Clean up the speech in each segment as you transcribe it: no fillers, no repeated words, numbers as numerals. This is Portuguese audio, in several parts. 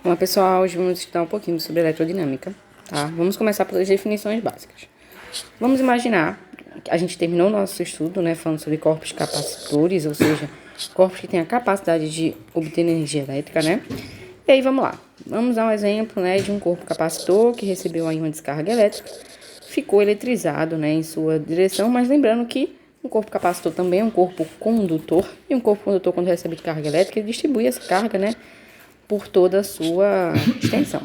Bom, pessoal, hoje vamos estudar um pouquinho sobre eletrodinâmica, tá? Vamos começar pelas definições básicas. Vamos imaginar que a gente terminou o nosso estudo, né, falando sobre corpos capacitores, ou seja, corpos que têm a capacidade de obter energia elétrica, né? E aí, vamos lá. Vamos dar um exemplo, né, de um corpo capacitor que recebeu aí uma descarga elétrica, ficou eletrizado, né, em sua direção, mas lembrando que um corpo capacitor também é um corpo condutor, e um corpo condutor, quando recebe carga elétrica, ele distribui essa carga, né, por toda a sua extensão.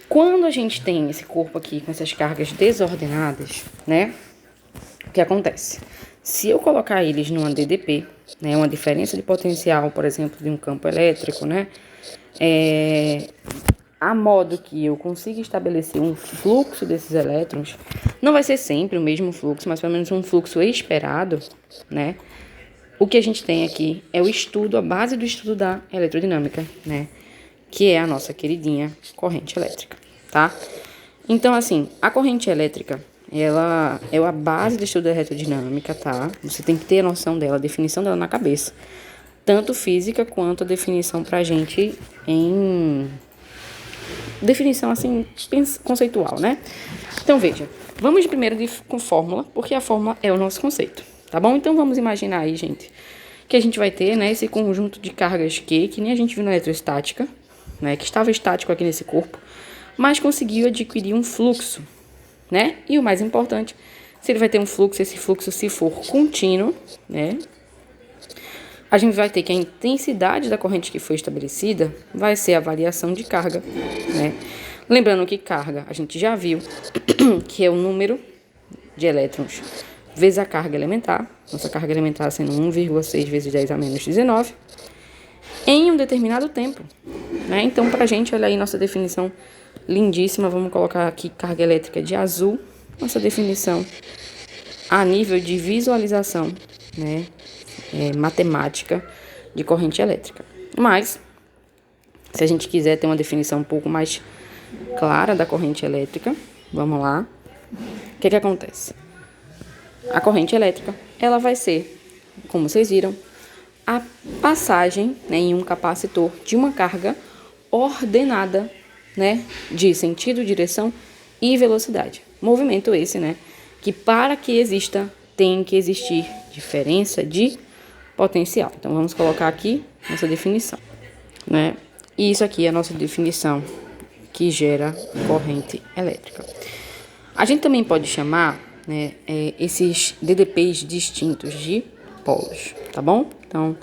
Quando a gente tem esse corpo aqui com essas cargas desordenadas, né, o que acontece? Se eu colocar eles numa DDP, né, uma diferença de potencial, por exemplo, de um campo elétrico, né, a modo que eu consiga estabelecer um fluxo desses elétrons, não vai ser sempre o mesmo fluxo, mas pelo menos um fluxo esperado, né? O que a gente tem aqui é o estudo, a base do estudo da eletrodinâmica, né? Que é a nossa queridinha corrente elétrica, tá? Então, assim, a corrente elétrica, ela é a base do estudo da eletrodinâmica, tá? Você tem que ter a noção dela, a definição dela na cabeça. Tanto física quanto a definição pra gente em... definição, assim, conceitual, né? Então, veja, vamos primeiro com fórmula, porque a fórmula é o nosso conceito. Tá bom? Então, vamos imaginar aí, gente, que a gente vai ter, né, esse conjunto de cargas Q, que nem a gente viu na eletrostática, né, que estava estático aqui nesse corpo, mas conseguiu adquirir um fluxo, né? E o mais importante, se ele vai ter um fluxo, esse fluxo se for contínuo, né, a gente vai ter que a intensidade da corrente que foi estabelecida vai ser a variação de carga, né? Lembrando que carga, a gente já viu que é o número de elétrons vezes a carga elementar, nossa carga elementar sendo 1,6 vezes 10 a menos 19, em um determinado tempo, né? Então, pra gente, olha aí nossa definição lindíssima, vamos colocar aqui carga elétrica de azul, nossa definição a nível de visualização, né? Matemática de corrente elétrica. Mas, se a gente quiser ter uma definição um pouco mais clara da corrente elétrica, vamos lá, o que acontece? A corrente elétrica, ela vai ser, como vocês viram, a passagem, né, em um capacitor de uma carga ordenada, né, de sentido, direção e velocidade. Movimento esse, né, que para que exista, tem que existir diferença de potencial. Então, vamos colocar aqui nossa definição, né, e isso aqui é a nossa definição que gera corrente elétrica. A gente também pode chamar, né, esses DDPs distintos de polos, tá bom? Então,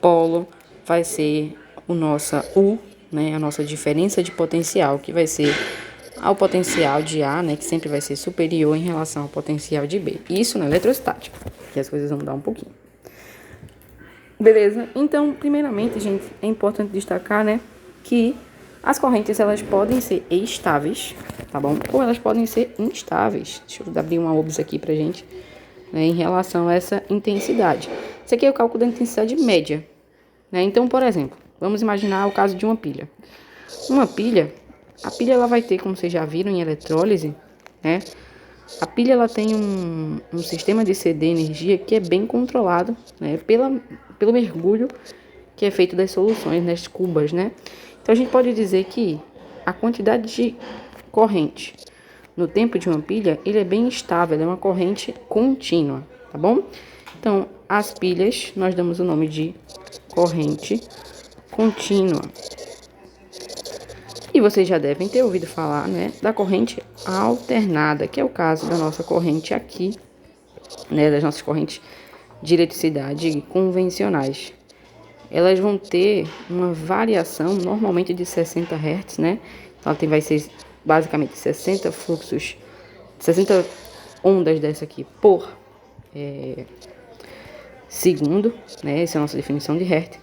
polo vai ser o nossa U, né, a nossa diferença de potencial, que vai ser ao potencial de A, né, que sempre vai ser superior em relação ao potencial de B. Isso na eletrostática, que as coisas vão mudar um pouquinho. Beleza? Então, primeiramente, gente, é importante destacar, né, que as correntes, elas podem ser estáveis, tá bom? Ou elas podem ser instáveis. Deixa eu abrir uma OBS aqui pra gente, né, em relação a essa intensidade. Isso aqui é o cálculo da intensidade média, né? Então, por exemplo, vamos imaginar o caso de uma pilha. Uma pilha, a pilha ela vai ter, como vocês já viram em eletrólise, né? A pilha ela tem um sistema de ceder energia que é bem controlado, né, pelo mergulho que é feito das soluções nas cubas, né? Então, a gente pode dizer que a quantidade de corrente no tempo de uma pilha, ele é bem estável, é uma corrente contínua, tá bom? Então, as pilhas, nós damos o nome de corrente contínua. E vocês já devem ter ouvido falar, né, da corrente alternada, que é o caso da nossa corrente aqui, né, das nossas correntes de eletricidade convencionais. Elas vão ter uma variação normalmente de 60 Hz, né? Então, vai ser basicamente 60 fluxos, 60 ondas dessa aqui por segundo, né? Essa é a nossa definição de Hertz.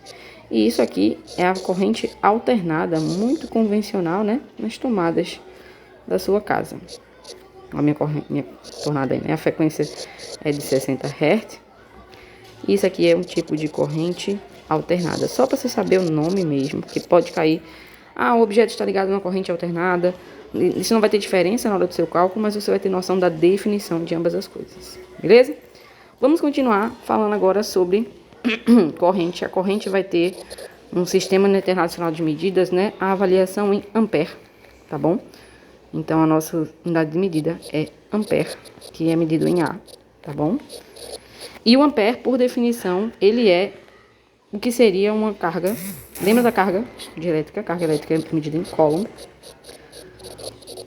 E isso aqui é a corrente alternada, muito convencional, né? Nas tomadas da sua casa. A minha tornada aí, né? A frequência é de 60 Hz. Isso aqui é um tipo de corrente alternada. Só para você saber o nome mesmo, que pode cair. Ah, o objeto está ligado a uma corrente alternada. Isso não vai ter diferença na hora do seu cálculo, mas você vai ter noção da definição de ambas as coisas. Beleza? Vamos continuar falando agora sobre corrente. A corrente vai ter um sistema internacional de medidas, né, a avaliação em ampere, tá bom? Então, a nossa unidade de medida é ampere, que é medido em A, tá bom? E o ampere, por definição, ele é o que seria uma carga. Lembra da carga de elétrica? A carga elétrica é medida em coulomb.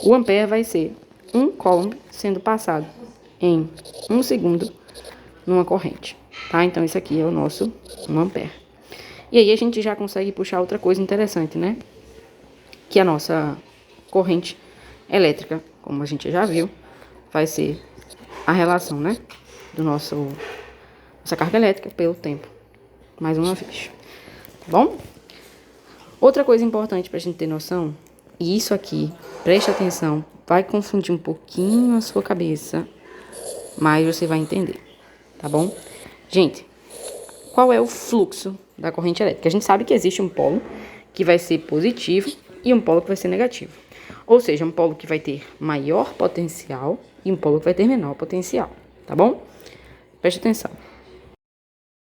O ampere vai ser um coulomb sendo passado em 1 segundo numa corrente, tá? Então, isso aqui é o nosso 1 ampere. E aí, a gente já consegue puxar outra coisa interessante, né? Que a nossa corrente elétrica, como a gente já viu, vai ser a relação, né? Do nossa carga elétrica pelo tempo. Mais uma vez. Tá bom? Outra coisa importante pra gente ter noção, e isso aqui, preste atenção, vai confundir um pouquinho a sua cabeça, mas você vai entender, tá bom? Gente, qual é o fluxo da corrente elétrica? A gente sabe que existe um polo que vai ser positivo e um polo que vai ser negativo. Ou seja, um polo que vai ter maior potencial e um polo que vai ter menor potencial, tá bom? Preste atenção.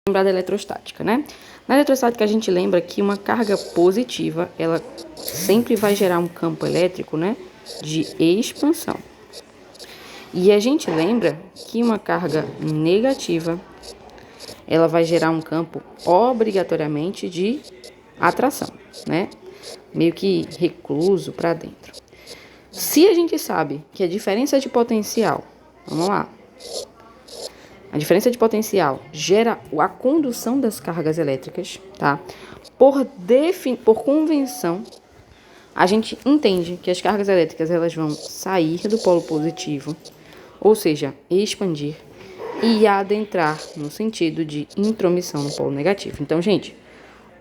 Lembrar da eletrostática, né? Na eletrostática a gente lembra que uma carga positiva, ela sempre vai gerar um campo elétrico, né, de expansão. E a gente lembra que uma carga negativa, ela vai gerar um campo obrigatoriamente de atração, né? Meio que recluso para dentro. Se a gente sabe que a diferença de potencial, vamos lá, a diferença de potencial gera a condução das cargas elétricas, tá? Por convenção, a gente entende que as cargas elétricas elas vão sair do polo positivo, ou seja, expandir, e adentrar no sentido de intromissão no polo negativo. Então, gente,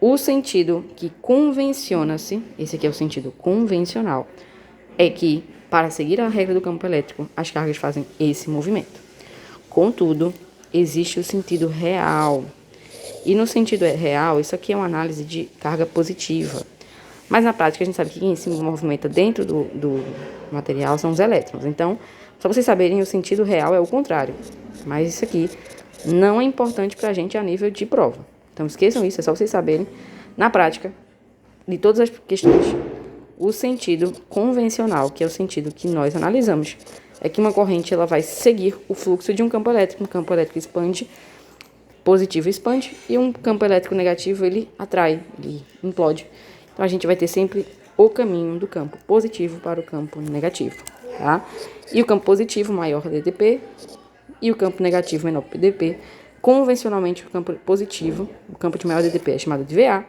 o sentido que convenciona-se, esse aqui é o sentido convencional, é que, para seguir a regra do campo elétrico, as cargas fazem esse movimento. Contudo, existe o sentido real. E no sentido real, isso aqui é uma análise de carga positiva. Mas na prática, a gente sabe que quem se movimenta dentro do material são os elétrons. Então, só vocês saberem, o sentido real é o contrário. Mas isso aqui não é importante para a gente a nível de prova. Então, esqueçam isso, é só vocês saberem, na prática, de todas as questões, o sentido convencional, que é o sentido que nós analisamos, é que uma corrente ela vai seguir o fluxo de um campo elétrico. Um campo elétrico expande, positivo expande, e um campo elétrico negativo ele atrai, ele implode. Então, a gente vai ter sempre o caminho do campo positivo para o campo negativo, tá? E o campo positivo, maior DDP, e o campo negativo, menor PDP. Convencionalmente, o campo positivo, o campo de maior DDP é chamado de VA,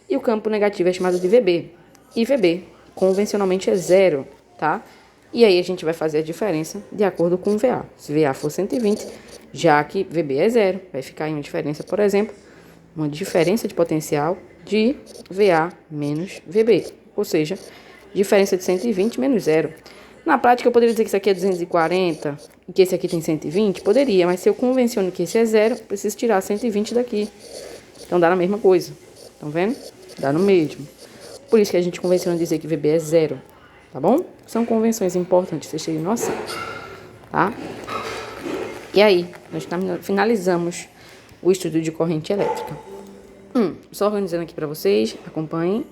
e o campo negativo é chamado de VB. E VB, convencionalmente, é zero, tá? E aí, a gente vai fazer a diferença de acordo com o VA. Se VA for 120, já que VB é zero, vai ficar em uma diferença, por exemplo, uma diferença de potencial de VA menos VB. Ou seja, diferença de 120 menos zero. Na prática, eu poderia dizer que isso aqui é 240 e que esse aqui tem 120? Poderia, mas se eu convenciono que esse é zero, preciso tirar 120 daqui. Então, dá na mesma coisa. Estão vendo? Dá no mesmo. Por isso que a gente convenciona dizer que VB é zero, tá bom? São convenções importantes, vocês terem noção, tá? E aí, nós finalizamos o estudo de corrente elétrica. Só organizando aqui para vocês, acompanhem.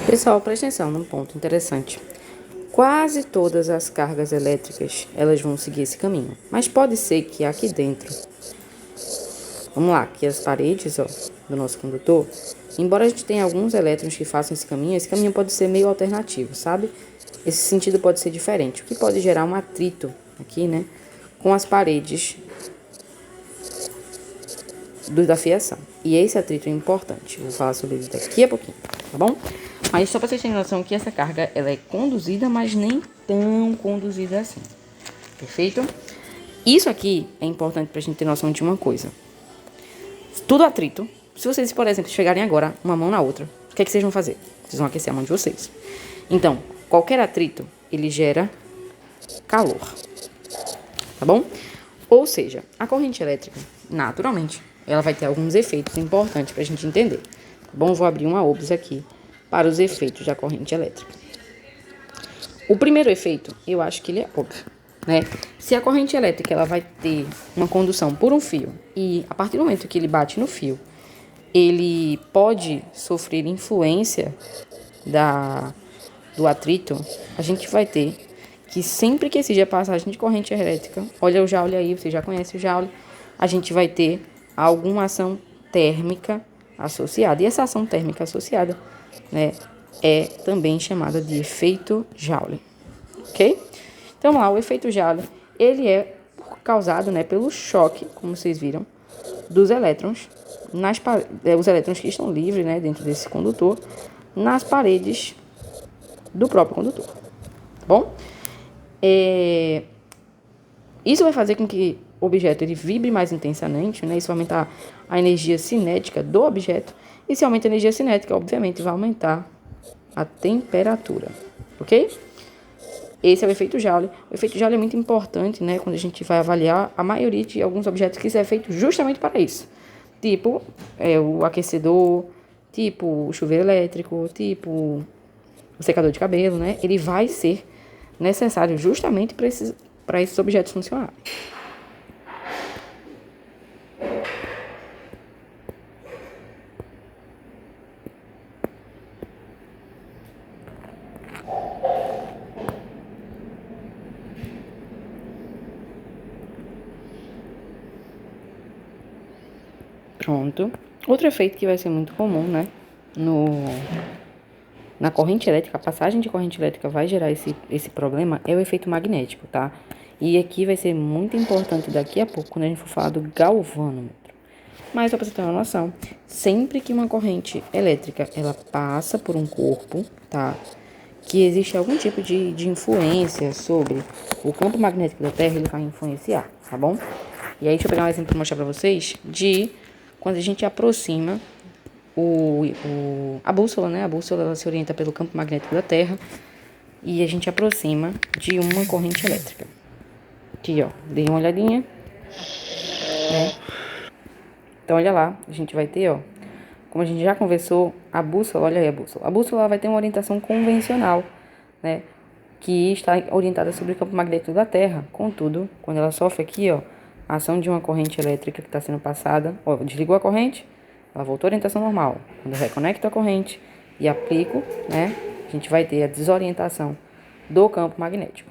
Pessoal, presta atenção num ponto interessante. Quase todas as cargas elétricas, elas vão seguir esse caminho. Mas pode ser que aqui dentro, vamos lá, aqui as paredes, ó, do nosso condutor, embora a gente tenha alguns elétrons que façam esse caminho pode ser meio alternativo, sabe? Esse sentido pode ser diferente, o que pode gerar um atrito aqui, né, com as paredes da fiação. E esse atrito é importante, vou falar sobre isso daqui a pouquinho, tá bom? Aí só para vocês terem noção que essa carga ela é conduzida, mas nem tão conduzida assim. Perfeito? Isso aqui é importante pra gente ter noção de uma coisa. Tudo atrito. Se vocês, por exemplo, chegarem agora uma mão na outra, o que é que vocês vão fazer? Vocês vão aquecer a mão de vocês. Então, qualquer atrito, ele gera calor. Tá bom? Ou seja, a corrente elétrica, naturalmente, ela vai ter alguns efeitos importantes pra gente entender. Tá bom? Vou abrir uma OBS aqui para os efeitos da corrente elétrica. O primeiro efeito, eu acho que ele é óbvio, né? Se a corrente elétrica ela vai ter uma condução por um fio e a partir do momento que ele bate no fio, ele pode sofrer influência do atrito, a gente vai ter que sempre que exija passagem de corrente elétrica, olha o Joule aí, você já conhece o Joule, a gente vai ter alguma ação térmica associada. E essa ação térmica associada, né, é também chamada de efeito Joule, ok? Então, lá, o efeito Joule, ele é causado, né, pelo choque, como vocês viram, dos elétrons, os elétrons que estão livres, né, dentro desse condutor, nas paredes do próprio condutor, tá bom? Isso vai fazer com que o objeto ele vibre mais intensamente, né? Isso vai aumentar a energia cinética do objeto. E se aumenta a energia cinética, obviamente, vai aumentar a temperatura, ok? Esse é o efeito Joule. O efeito Joule é muito importante, né? Quando a gente vai avaliar a maioria de alguns objetos que isso é feito justamente para isso. Tipo, o aquecedor, tipo o chuveiro elétrico, tipo o secador de cabelo, né? Ele vai ser necessário justamente para esses objetos funcionarem. Pronto. Outro efeito que vai ser muito comum, né? Na corrente elétrica, a passagem de corrente elétrica vai gerar esse problema, é o efeito magnético, tá? E aqui vai ser muito importante daqui a pouco, quando a gente for falar do galvanômetro. Mas só para você ter uma noção, sempre que uma corrente elétrica, ela passa por um corpo, tá? Que existe algum tipo de influência sobre o campo magnético da Terra, ele vai influenciar, tá bom? E aí, deixa eu pegar um exemplo para mostrar para vocês de quando a gente aproxima a bússola, né? A bússola ela se orienta pelo campo magnético da Terra e a gente aproxima de uma corrente elétrica. Aqui, ó, dei uma olhadinha, né? Então, olha lá, a gente vai ter, ó, como a gente já conversou, a bússola, olha aí a bússola. A bússola ela vai ter uma orientação convencional, né? Que está orientada sobre o campo magnético da Terra. Contudo, quando ela sofre aqui, ó, a ação de uma corrente elétrica que está sendo passada, ó, desligou a corrente, ela voltou à orientação normal. Quando eu reconecto a corrente e aplico, né, a gente vai ter a desorientação do campo magnético.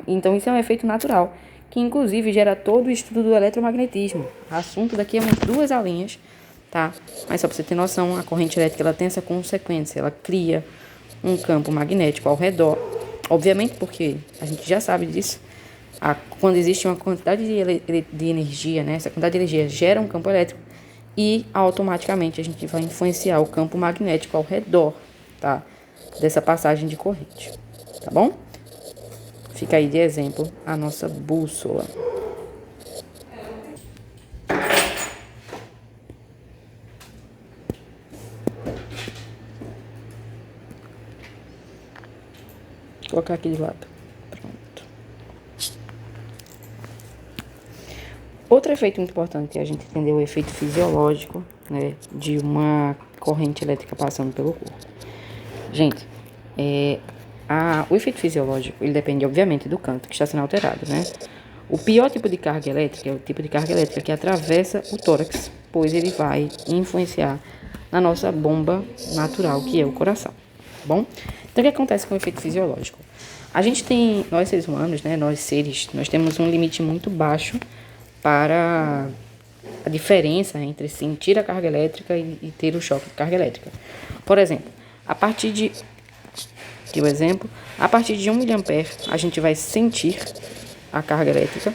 Então, isso é um efeito natural, que inclusive gera todo o estudo do eletromagnetismo. Assunto daqui a umas 2 aulinhas, tá? Mas só para você ter noção, a corrente elétrica ela tem essa consequência, ela cria um campo magnético ao redor. Obviamente, porque a gente já sabe disso, quando existe uma quantidade de energia, né? Essa quantidade de energia gera um campo elétrico e automaticamente a gente vai influenciar o campo magnético ao redor, tá? Dessa passagem de corrente, tá bom? Fica aí de exemplo a nossa bússola. Vou colocar aqui de lado. Pronto. Outro efeito muito importante é a gente entender o efeito fisiológico, né, de uma corrente elétrica passando pelo corpo. Gente, o efeito fisiológico, ele depende, obviamente, do canto que está sendo alterado, né? O pior tipo de carga elétrica é o tipo de carga elétrica que atravessa o tórax, pois ele vai influenciar na nossa bomba natural, que é o coração, tá bom? Então, o que acontece com o efeito fisiológico? A gente tem, nós seres humanos, né, nós temos um limite muito baixo para a diferença entre sentir a carga elétrica e ter o choque de carga elétrica. Por exemplo, a partir de 1 miliampere, a gente vai sentir a carga elétrica,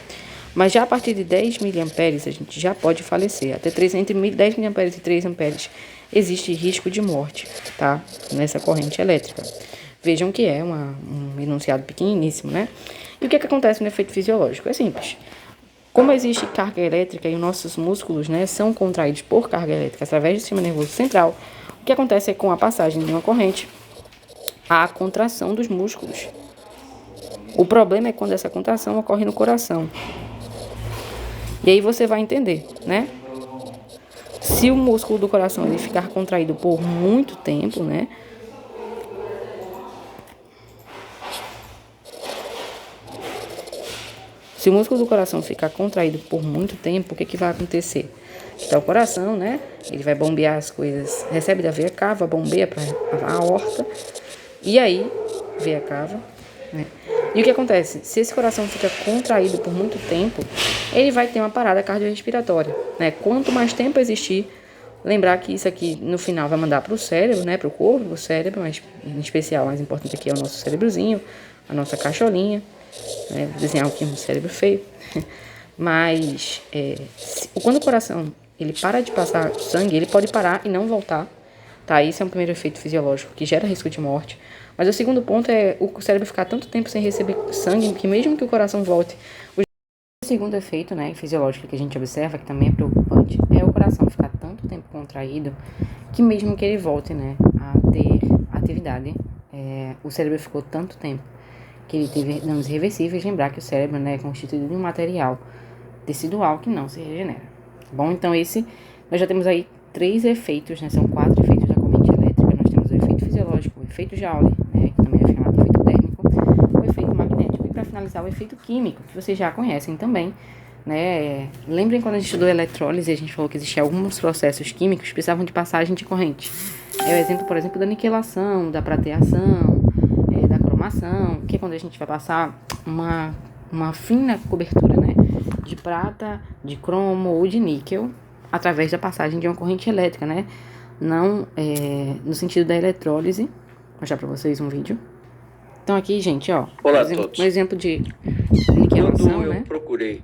mas já a partir de 10 miliamperes, a gente já pode falecer. Entre 10 miliamperes e 3 amperes existe risco de morte, tá? Nessa corrente elétrica. Vejam que é um enunciado pequeniníssimo, né? E o que acontece no efeito fisiológico? É simples. Como existe carga elétrica e os nossos músculos, né, são contraídos por carga elétrica através do sistema nervoso central, o que acontece é com a passagem de uma corrente, a contração dos músculos. O problema é quando essa contração ocorre no coração. E aí você vai entender, né? Se o músculo do coração ele ficar contraído por muito tempo, né? Se o músculo do coração ficar contraído por muito tempo, o que vai acontecer? Então, o coração, né? Ele vai bombear as coisas, recebe da veia cava, bombeia para a aorta, e aí, veia cava, né? E o que acontece? Se esse coração fica contraído por muito tempo, ele vai ter uma parada cardiorrespiratória, né? Quanto mais tempo existir, lembrar que isso aqui no final vai mandar para o cérebro, né? Para o corpo, o cérebro, mas em especial, o mais importante aqui é o nosso cérebrozinho, a nossa cacholinha, né? Vou desenhar aqui um cérebro feio. Mas quando o coração ele para de passar sangue, ele pode parar e não voltar, tá? Esse é um primeiro efeito fisiológico que gera risco de morte. Mas o segundo ponto é o cérebro ficar tanto tempo sem receber sangue que mesmo que o coração volte. O segundo efeito, né, fisiológico que a gente observa, que também é preocupante, é o coração ficar tanto tempo contraído que mesmo que ele volte, né, a ter atividade, o cérebro ficou tanto tempo que ele teve danos irreversíveis. Lembrar que o cérebro, né, é constituído de um material tecidual que não se regenera. Bom, então nós já temos aí 3 efeitos, né, são 4 efeitos da corrente elétrica. Nós temos o efeito fisiológico, o efeito Joule, né, que também é chamado de efeito térmico, o efeito magnético e, para finalizar, o efeito químico, que vocês já conhecem também, né. Lembrem quando a gente estudou eletrólise e a gente falou que existiam alguns processos químicos que precisavam de passagem de corrente. É o exemplo, por exemplo, da niquelação, da prateação, da cromação, que é quando a gente vai passar uma fina cobertura, né, de prata, de cromo ou de níquel através da passagem de uma corrente elétrica, né? Não no sentido da eletrólise. Vou mostrar para vocês um vídeo. Então aqui, gente, ó, um exemplo de niquelação, quando eu né? procurei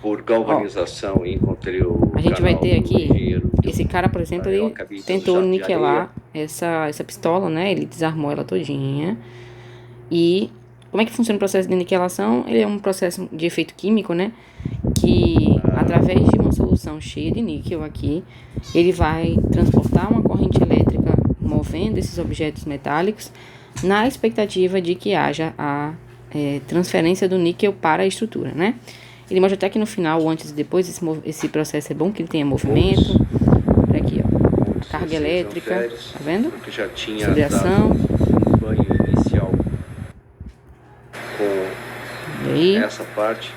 por galvanização e encontrei o a gente vai ter aqui esse cara, por exemplo, ele tentou niquelar essa pistola, né? Ele desarmou ela todinha. E como é que funciona o processo de niquelação? Ele é um processo de efeito químico, né? Que através de uma solução cheia de níquel aqui, ele vai transportar uma corrente elétrica movendo esses objetos metálicos na expectativa de que haja a transferência do níquel para a estrutura, né? Ele mostra até que no final, o antes e depois, esse processo é bom que ele tenha movimento. Olha aqui, ó, carga elétrica, tá vendo? Já tinha sobre ação. Um banho inicial com essa parte,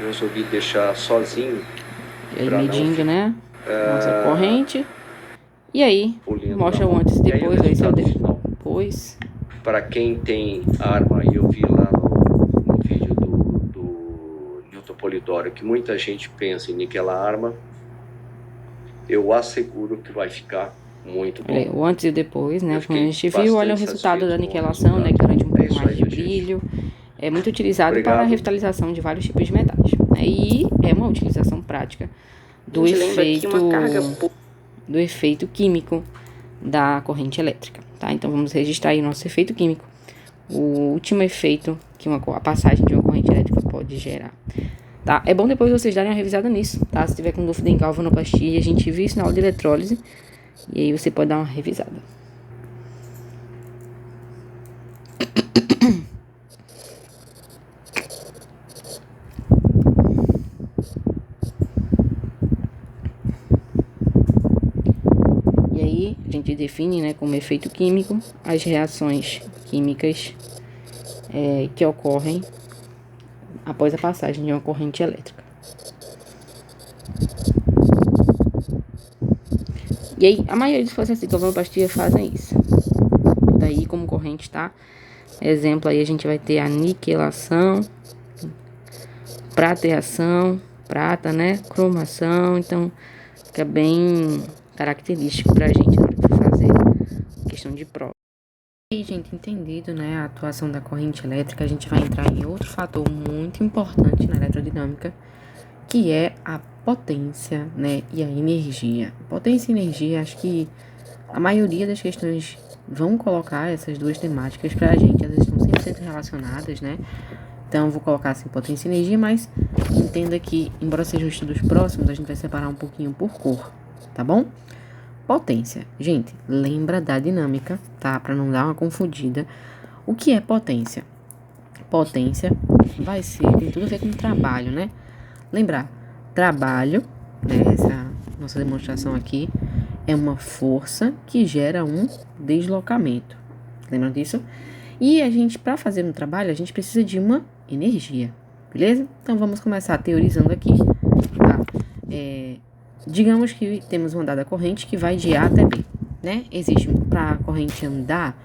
eu resolvi deixar sozinho. E aí medindo, né? Nossa corrente. E aí, mostra o antes e depois, aí seu depois. Para quem tem arma, e eu vi lá no vídeo do Newton Polidoro que muita gente pensa em niquelar arma, eu asseguro que vai ficar muito bom. O antes e depois, né? Como a gente viu, olha o resultado da niquelação, né? Que garante um pouco mais de brilho. É muito utilizado para a revitalização de vários tipos de metais. E é uma utilização prática do efeito químico da corrente elétrica, tá? Então vamos registrar aí o nosso efeito químico, o último efeito que a passagem de uma corrente elétrica pode gerar, tá? É bom depois vocês darem uma revisada nisso, tá? Se tiver com dúvida em galvanoplastia, a gente viu isso na aula de eletrólise, e aí você pode dar uma revisada. A gente define, né, como efeito químico as reações químicas que ocorrem após a passagem de uma corrente elétrica. E aí, a maioria dos processos de galvanoplastia fazem isso. Daí, como corrente, tá? Exemplo aí, a gente vai ter a niquelação, prateação, prata, né? Cromação, então fica bem característico pra gente na hora que for fazer questão de prova. E, gente, entendido, né, a atuação da corrente elétrica, a gente vai entrar em outro fator muito importante na eletrodinâmica, que é a potência, né, e a energia. Potência e energia, acho que A maioria das questões vão colocar essas duas temáticas pra gente, elas estão 100% relacionadas, né? Então, eu vou colocar assim, potência e energia, mas entenda que, embora sejam estudos próximos, a gente vai separar um pouquinho por cor, tá bom? Potência. Gente, lembra da dinâmica, tá? Pra não dar uma confundida. O que é potência? Potência tem tudo a ver com trabalho, né? Lembrar, trabalho, né? Essa nossa demonstração aqui é uma força que gera um deslocamento. Lembram disso? E a gente, para fazer um trabalho, a gente precisa de uma energia, beleza? Então, vamos começar teorizando aqui, tá? Digamos que temos uma dada corrente que vai de A até B, né? Para a corrente andar,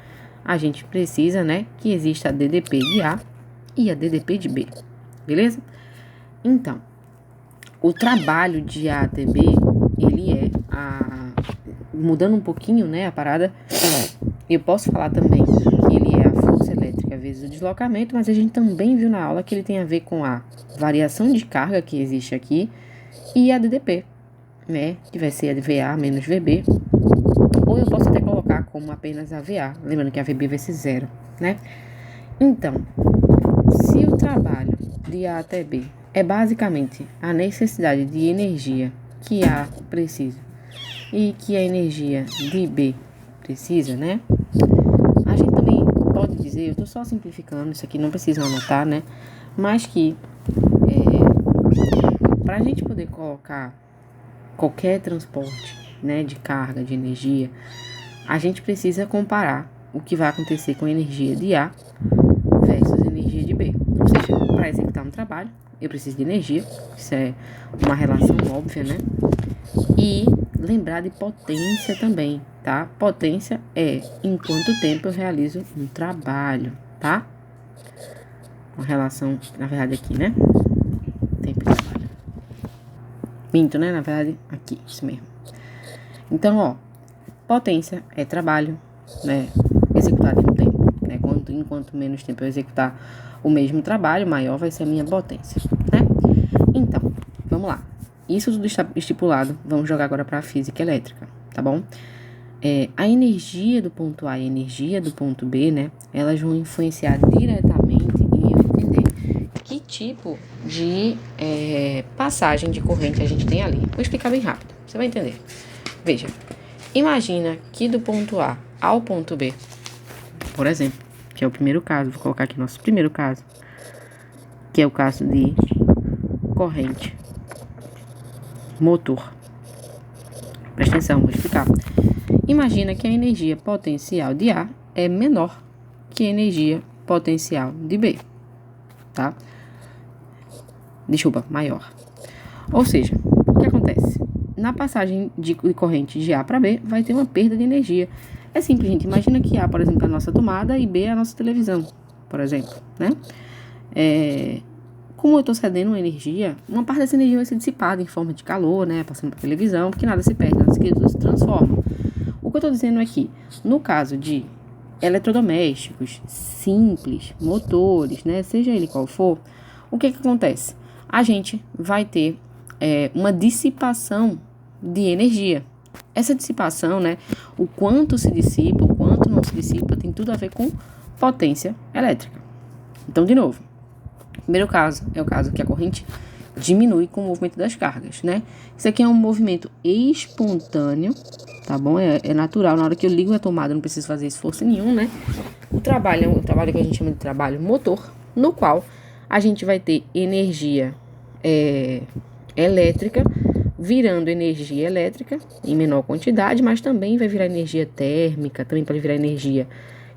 a gente precisa, né, que exista a DDP de A e a DDP de B, beleza? Então, o trabalho de A até B, ele é mudando um pouquinho, né, a parada, eu posso falar também que ele é a força elétrica vezes o deslocamento, mas a gente também viu na aula que ele tem a ver com a variação de carga que existe aqui e a DDP, né, que vai ser a VA menos VB, ou eu posso até colocar como apenas a VA, lembrando que a VB vai ser zero, né? Então, se o trabalho de A até B é basicamente a necessidade de energia que A precisa e que a energia de B precisa, né? A gente também pode dizer, eu estou só simplificando, isso aqui não precisa anotar, né? Mas que para a gente poder colocar qualquer transporte, né, de carga, de energia, a gente precisa comparar o que vai acontecer com a energia de A versus a energia de B. Ou seja, para executar um trabalho, eu preciso de energia, isso é uma relação óbvia, né? E lembrar de potência também, tá? Potência é em quanto tempo eu realizo um trabalho, tá? Uma relação, na verdade, aqui, né? Tempo e trabalho. Minto, né? Na verdade, aqui, isso mesmo. Então, ó, potência é trabalho, né? Executado em um tempo, né? Enquanto menos tempo eu executar o mesmo trabalho, maior vai ser a minha potência, né? Então, vamos lá. Isso tudo está estipulado. Vamos jogar agora para a física elétrica, tá bom? A energia do ponto A e a energia do ponto B, né? Elas vão influenciar diretamente em eu entender que tipo de passagem de corrente a gente tem ali. Vou explicar bem rápido, você vai entender. Veja, imagina que do ponto A ao ponto B, por exemplo, que é o primeiro caso, vou colocar aqui nosso primeiro caso, que é o caso de corrente motor. Presta atenção, vou explicar. Imagina que a energia potencial de A é menor que a energia potencial de B, tá? Desculpa, maior. Ou seja, o que acontece? Na passagem de corrente de A para B, vai ter uma perda de energia. É simples, gente. Imagina que A, por exemplo, é a nossa tomada e B é a nossa televisão, por exemplo, né? Como eu estou cedendo uma energia, uma parte dessa energia vai ser dissipada em forma de calor, né? Passando para a televisão, porque nada se perde, nada se transforma. O que eu estou dizendo é que, no caso de eletrodomésticos simples, motores, né? Seja ele qual for, o que acontece? A gente vai ter uma dissipação de energia. Essa dissipação, né? O quanto se dissipa, o quanto não se dissipa, tem tudo a ver com potência elétrica. Então, de novo, o primeiro caso é o caso que a corrente diminui com o movimento das cargas, né? Isso aqui é um movimento espontâneo, tá bom? É natural. Na hora que eu ligo a tomada, eu não preciso fazer esforço nenhum, né? O trabalho é um trabalho que a gente chama de trabalho motor, no qual a gente vai ter energia elétrica virando energia elétrica em menor quantidade, mas também vai virar energia térmica, também pode virar energia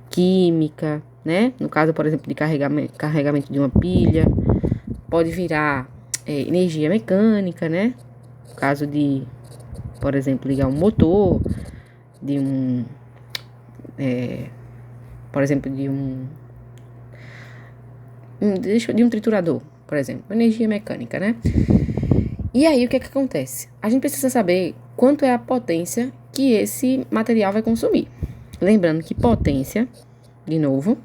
química, né? No caso, por exemplo, de carregamento de uma pilha, pode virar energia mecânica, né? No caso de, por exemplo, ligar um motor, de um, por exemplo, de um triturador, por exemplo, energia mecânica, né? E aí, o que acontece? A gente precisa saber quanto é a potência que esse material vai consumir. Lembrando que potência, de novo,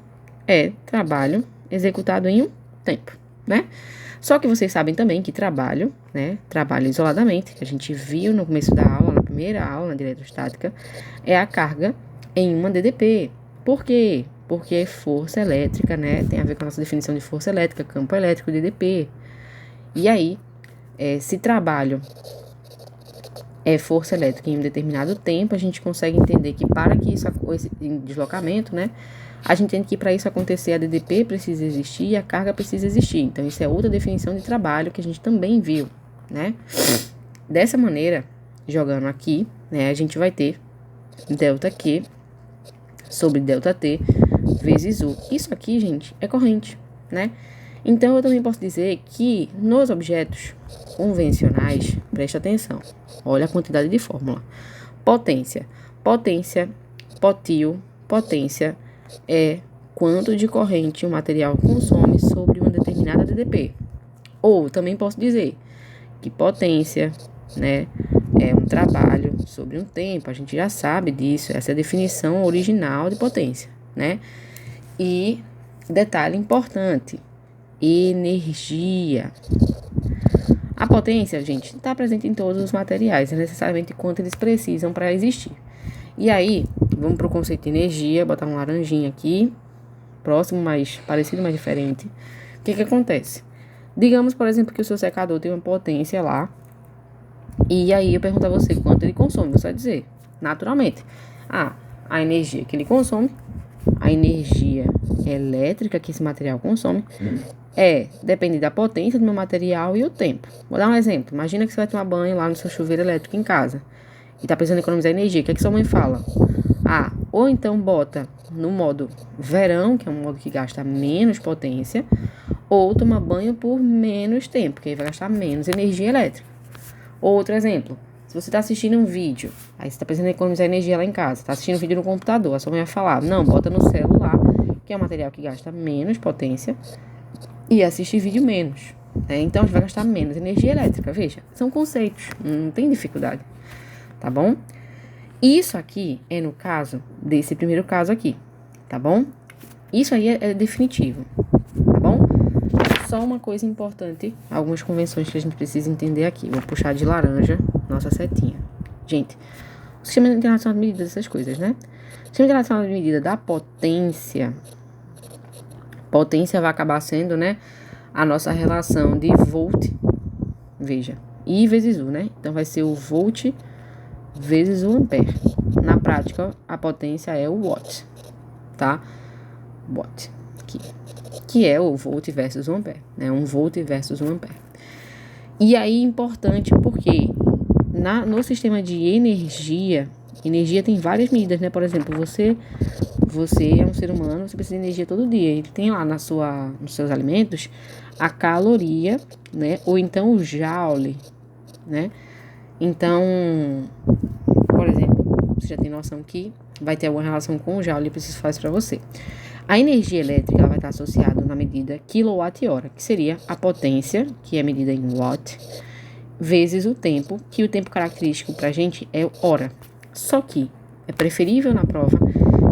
é trabalho executado em um tempo, né? Só que vocês sabem também que trabalho, né? Trabalho isoladamente, que a gente viu no começo da aula, primeira aula de eletrostática, é a carga em uma DDP. Por quê? Porque é força elétrica, né? Tem a ver com a nossa definição de força elétrica, campo elétrico, DDP. E aí, se trabalho é força elétrica em um determinado tempo, a gente consegue entender que para que isso, esse deslocamento, né? A gente entende que para isso acontecer a DDP precisa existir e a carga precisa existir. Então, isso é outra definição de trabalho que a gente também viu, né? Dessa maneira, jogando aqui, né, a gente vai ter ΔQ sobre ΔT vezes U. Isso aqui, gente, é corrente, né? Então, eu também posso dizer que nos objetos convencionais, preste atenção, olha a quantidade de fórmula. Potência. Potência, potil, potência é quanto de corrente o material consome sobre uma determinada DDP. Ou, também posso dizer que potência, né, é um trabalho sobre um tempo. A gente já sabe disso, essa é a definição original de potência, né? E, detalhe importante, energia. A potência, gente, está presente em todos os materiais, é necessariamente quanto eles precisam para existir. E aí, vamos para o conceito de energia, botar um laranjinha aqui, próximo, mas parecido, mas diferente. O que acontece? Digamos, por exemplo, que o seu secador tem uma potência lá, e aí eu pergunto a você quanto ele consome, você vai dizer, naturalmente, a energia que ele consome, a energia elétrica que esse material consome, depende da potência do meu material e o tempo. Vou dar um exemplo. Imagina que você vai tomar banho lá no seu chuveiro elétrico em casa e tá precisando economizar energia. O que é que sua mãe fala? Ou então bota no modo verão, que é um modo que gasta menos potência, ou toma banho por menos tempo, que aí vai gastar menos energia elétrica. Outro exemplo. Se você está assistindo um vídeo, aí você está precisando economizar energia lá em casa, está assistindo um vídeo no computador, a sua mãe vai falar, não, bota no celular, que é um material que gasta menos potência, e assiste vídeo menos, né? Então, a gente vai gastar menos energia elétrica. Veja, são conceitos, não tem dificuldade, tá bom? Isso aqui é no caso desse primeiro caso aqui, tá bom? Isso aí é definitivo, tá bom? Só uma coisa importante, algumas convenções que a gente precisa entender aqui. Vou puxar de laranja nossa setinha. Gente, o Sistema Internacional de Medidas, essas coisas, né? O Sistema Internacional de Medida da potência vai acabar sendo, né, a nossa relação de volt, veja, I vezes U, né? Então, vai ser o volt vezes o ampere. Na prática, a potência é o watt, tá? Watt, aqui. Que é o volt versus o ampere, né? 1 volt versus 1 ampere. E aí, importante porque no sistema de energia tem várias medidas, né? Por exemplo, você é um ser humano, você precisa de energia todo dia. Ele tem lá nos seus alimentos a caloria, né? Ou então o joule, né? Então, por exemplo, você já tem noção que vai ter alguma relação com o joule, eu preciso fazer para você. A energia elétrica ela vai estar associada na medida quilowatt-hora, que seria a potência, que é medida em watt, vezes o tempo, que o tempo característico para a gente é hora. Só que é preferível na prova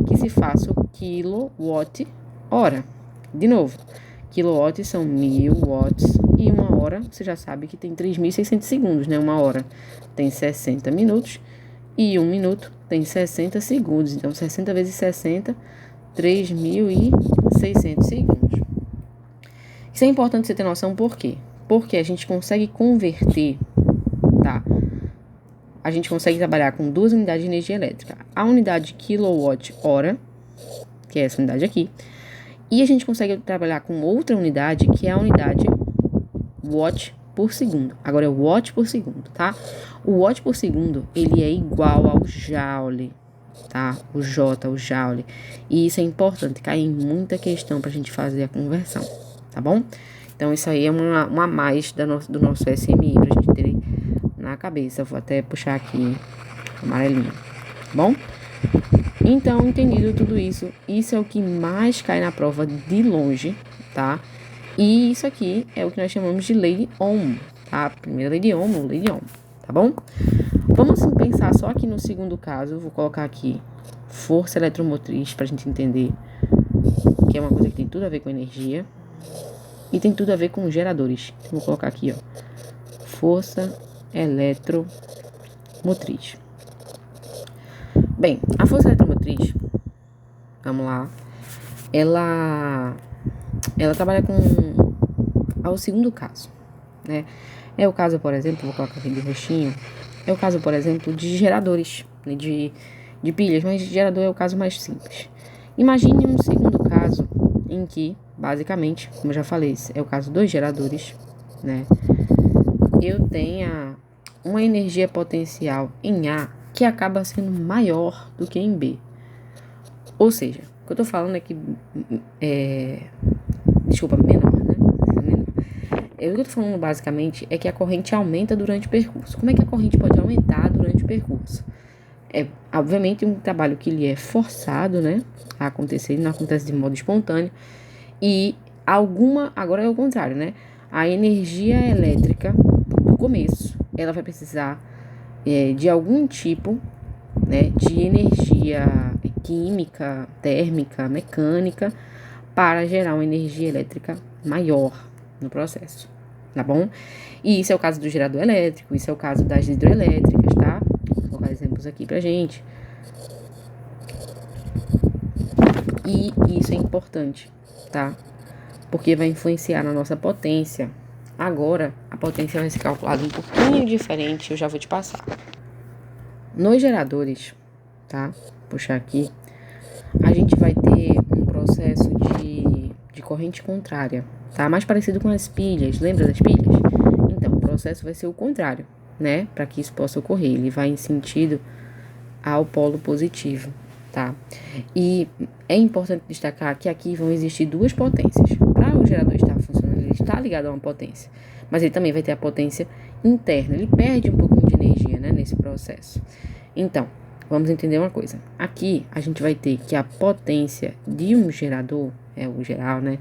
que se faça o quilowatt-hora. De novo, quilowatts são 1000 watts e uma hora, você já sabe que tem 3.600 segundos, né? Uma hora tem 60 minutos e um minuto tem 60 segundos. Então, 60 vezes 60, 3.600 segundos. Isso é importante você ter noção por quê? Porque a gente consegue converter, tá? A gente consegue trabalhar com duas unidades de energia elétrica. A unidade quilowatt-hora, que é essa unidade aqui, e a gente consegue trabalhar com outra unidade, que é a unidade watt por segundo. Agora é watt por segundo, tá? O watt por segundo, ele é igual ao joule, tá? O J, o joule. E isso é importante, cai em muita questão pra gente fazer a conversão, tá bom? Então, isso aí é uma a mais do nosso SMI, pra gente ter na cabeça. Vou até puxar aqui amarelinho, tá bom? Então, entendido tudo isso, isso é o que mais cai na prova de longe, tá? E isso aqui é o que nós chamamos de lei de Ohm, tá? Primeira lei de Ohm, lei de Ohm, tá bom? Vamos pensar só aqui no segundo caso, vou colocar aqui força eletromotriz pra gente entender que é uma coisa que tem tudo a ver com energia e tem tudo a ver com geradores. Vou colocar aqui, ó, força eletromotriz. Bem, a força eletromotriz, vamos lá, ela trabalha com ao segundo caso, né? É o caso, por exemplo, vou colocar aqui de roxinho, é o caso, por exemplo, de geradores, né, de pilhas, mas gerador é o caso mais simples. Imagine um segundo caso em que, basicamente, como eu já falei, é o caso dos geradores, né? Eu tenha uma energia potencial em A que acaba sendo maior do que em B. Ou seja, o que eu tô falando é que menor, né? Menor. O que eu tô falando basicamente é que a corrente aumenta durante o percurso. Como é que a corrente pode aumentar durante o percurso? É, obviamente, um trabalho que ele é forçado, né, a acontecer, ele não acontece de modo espontâneo. E agora é o contrário, né? A energia elétrica, no começo, ela vai precisar de algum tipo, né, de energia química, térmica, mecânica, para gerar uma energia elétrica maior no processo, tá bom? E isso é o caso do gerador elétrico, isso é o caso das hidroelétricas, tá? Vou colocar exemplos aqui pra gente. E isso é importante, tá? Porque vai influenciar na nossa potência. Agora, a potência vai ser calculada um pouquinho diferente, eu já vou te passar. Nos geradores, tá? Vou puxar aqui. A gente vai ter um processo de corrente contrária, tá? Mais parecido com as pilhas, lembra das pilhas? Então, o processo vai ser o contrário, né? Para que isso possa ocorrer, ele vai em sentido ao polo positivo, tá? E é importante destacar que aqui vão existir duas potências. Para o gerador estar funcionando, ele está ligado a uma potência, mas ele também vai ter a potência interna, ele perde um pouquinho de energia, né, nesse processo. Então, vamos entender uma coisa. Aqui, a gente vai ter que a potência de um gerador, o geral, né?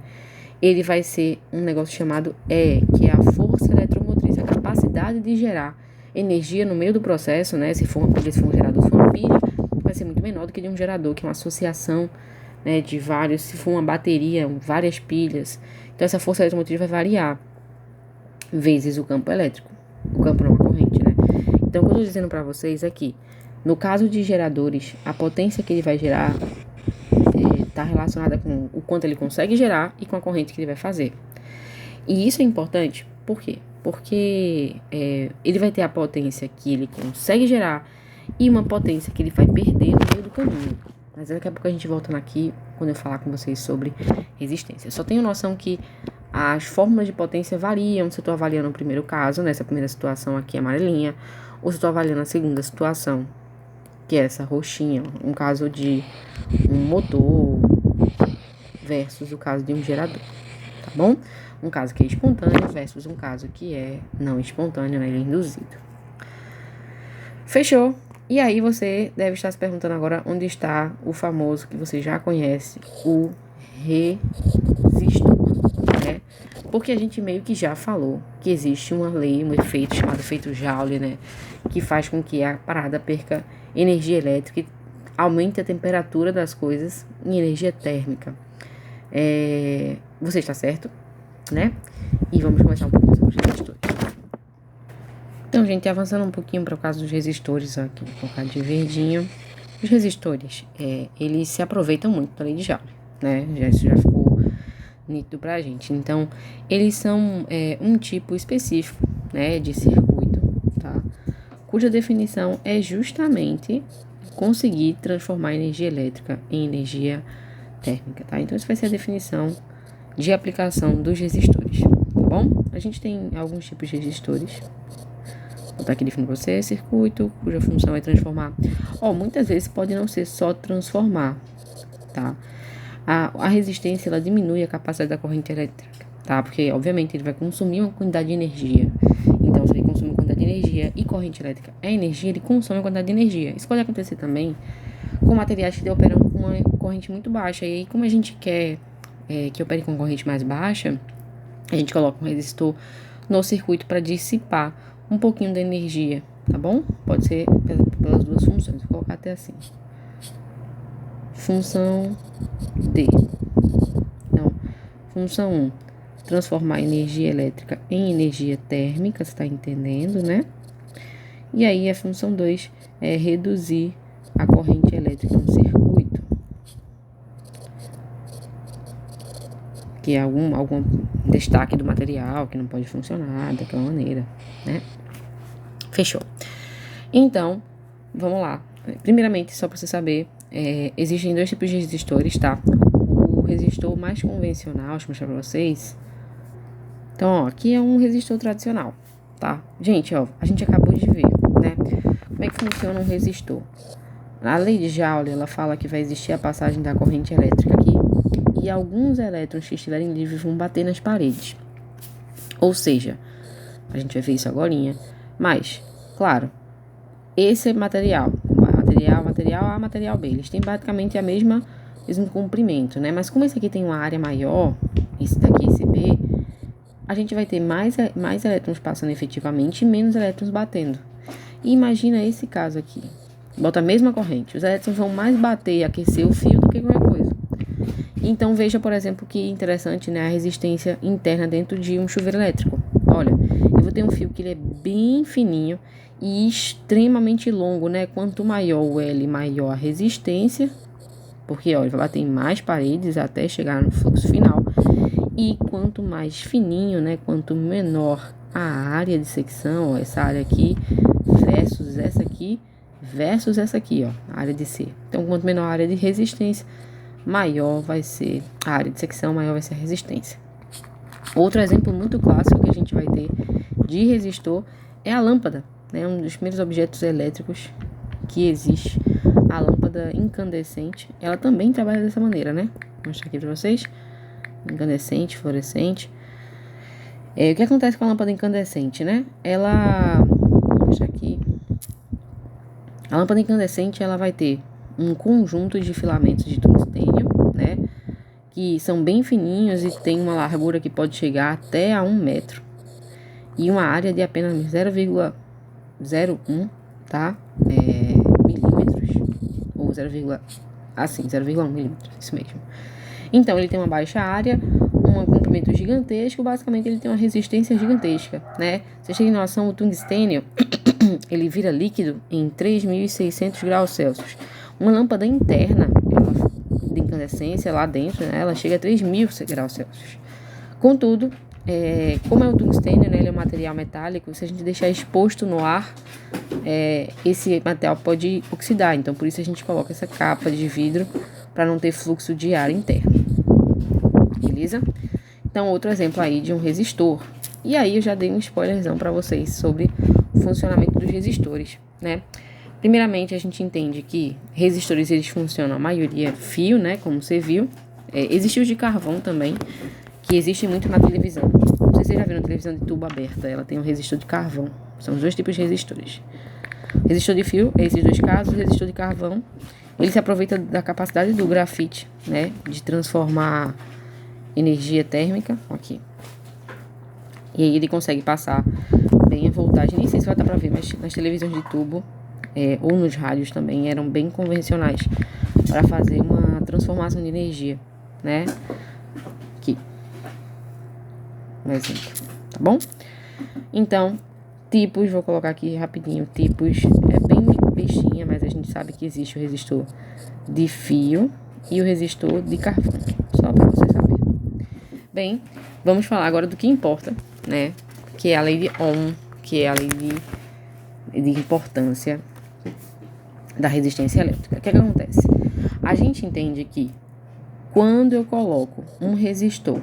Ele vai ser um negócio chamado E, que é a força eletromotriz, a capacidade de gerar energia no meio do processo, né? Se for uma pilha, se for um gerador, se for uma pilha, vai ser muito menor do que de um gerador, que é uma associação, né, de vários. Se for uma bateria, várias pilhas. Então, essa força eletromotriz vai variar, vezes o campo elétrico. O campo não, a corrente, né? Então, o que eu tô dizendo pra vocês é que, no caso de geradores, a potência que ele vai gerar está relacionada com o quanto ele consegue gerar e com a corrente que ele vai fazer. E isso é importante, por quê? Porque ele vai ter a potência que ele consegue gerar e uma potência que ele vai perder no meio do caminho. Mas daqui a pouco a gente volta aqui quando eu falar com vocês sobre resistência. Eu só tenho noção que as fórmulas de potência variam se eu estou avaliando o primeiro caso, nessa primeira situação aqui amarelinha, ou se eu estou avaliando a segunda situação, que é essa roxinha, um caso de um motor versus o caso de um gerador, tá bom? Um caso que é espontâneo versus um caso que é não espontâneo, né? Ele é induzido. Fechou? E aí você deve estar se perguntando agora onde está o famoso que você já conhece, o resistor, né? Porque a gente meio que já falou que existe uma lei, um efeito chamado efeito Joule, né? Que faz com que a parada perca energia elétrica e aumente a temperatura das coisas em energia térmica. Você está certo, né? E vamos começar um pouquinho sobre os resistores. Então, gente, avançando um pouquinho para o caso dos resistores, ó, aqui vou colocar de verdinho. Os resistores, eles se aproveitam muito da lei de Joule, né? Isso já ficou nítido pra gente. Então, eles são um tipo específico, né, de circuito, tá? Cuja definição é justamente conseguir transformar a energia elétrica em energia térmica, tá? Então, essa vai ser a definição de aplicação dos resistores, tá bom? A gente tem alguns tipos de resistores. Vou botar aqui definindo pra você, circuito, cuja função é transformar. Muitas vezes pode não ser só transformar, tá? A resistência, ela diminui a capacidade da corrente elétrica, tá? Porque, obviamente, ele vai consumir uma quantidade de energia. Então, se ele consome uma quantidade de energia e corrente elétrica é energia, ele consome uma quantidade de energia. Isso pode acontecer também com materiais que operam com uma corrente muito baixa. E aí, como a gente quer que opere com corrente mais baixa, a gente coloca um resistor no circuito para dissipar um pouquinho da energia, tá bom? Pode ser pelas duas funções. Vou colocar até assim. Função D. Então, função 1, transformar energia elétrica em energia térmica, você está entendendo, né? E aí, a função 2 é reduzir a corrente elétrica no circuito, que é algum destaque do material que não pode funcionar daquela maneira, né? Fechou. Então, vamos lá. Primeiramente, só para você saber, existem 2 tipos de resistores, tá? O resistor mais convencional, deixa eu mostrar para vocês. Então, ó, aqui é um resistor tradicional, tá? Gente, ó, a gente acabou de ver, né? Como é que funciona um resistor? A lei de Joule, ela fala que vai existir a passagem da corrente elétrica aqui e alguns elétrons que estiverem livres vão bater nas paredes. Ou seja, a gente vai ver isso agorinha, mas, claro, esse material A, material B, eles têm basicamente mesmo comprimento, né? Mas como esse aqui tem uma área maior, esse daqui, esse B, a gente vai ter mais elétrons passando efetivamente e menos elétrons batendo. E imagina esse caso aqui. Bota a mesma corrente. Os elétrons vão mais bater e aquecer o fio do que qualquer coisa. Então, veja, por exemplo, que interessante, né? A resistência interna dentro de um chuveiro elétrico. Olha, eu vou ter um fio que ele é bem fininho e extremamente longo, né? Quanto maior o L, maior a resistência. Porque, ó, ele vai bater em mais paredes até chegar no fluxo final. E quanto mais fininho, né? Quanto menor a área de secção, ó, essa área aqui versus essa aqui, ó, a área de C. Então, quanto menor a área de resistência, maior vai ser a área de secção, maior vai ser a resistência. Outro exemplo muito clássico que a gente vai ter de resistor é a lâmpada, né? Um dos primeiros objetos elétricos que existe, a lâmpada incandescente. Ela também trabalha dessa maneira, né? Vou mostrar aqui para vocês. Incandescente, fluorescente. O que acontece com a lâmpada incandescente, né? Vou mostrar aqui. A lâmpada incandescente, ela vai ter um conjunto de filamentos de tungstênio, né? Que são bem fininhos e tem uma largura que pode chegar até a 1 metro. E uma área de apenas 0,01, tá? Milímetros. Ou 0,1 milímetros, isso mesmo. Então, ele tem uma baixa área, um comprimento gigantesco, basicamente ele tem uma resistência gigantesca, né? Vocês têm noção, o tungstênio, ele vira líquido em 3.600 graus Celsius. Uma lâmpada interna, de incandescência lá dentro, né, ela chega a 3.000 graus Celsius. Contudo, como é o tungstênio, né, ele é um material metálico, se a gente deixar exposto no ar, esse material pode oxidar. Então, por isso a gente coloca essa capa de vidro para não ter fluxo de ar interno. Beleza? Então, outro exemplo aí de um resistor. E aí eu já dei um spoilerzão para vocês sobre o funcionamento dos resistores, né? Primeiramente, a gente entende que resistores, eles funcionam, a maioria fio, né? Como você viu. Existe os de carvão também, que existem muito na televisão. Não sei se vocês já viram televisão de tubo aberta, ela tem um resistor de carvão. São os 2 tipos de resistores. Resistor de fio, esses 2 casos, resistor de carvão, ele se aproveita da capacidade do grafite, né? De transformar energia térmica, aqui. E aí ele consegue passar bem a voltagem. Nem sei se vai dar pra ver, mas nas televisões de tubo, ou nos rádios também, eram bem convencionais para fazer uma transformação de energia, né? Aqui. Um exemplo, tá bom? Então, tipos, vou colocar aqui rapidinho, tipos, é bem bestinha, mas a gente sabe que existe o resistor de fio e o resistor de carvão, só para você saber. Bem, vamos falar agora do que importa, né? Que é a lei de Ohm, que é a lei de importância da resistência elétrica. O que acontece? A gente entende que quando eu coloco um resistor,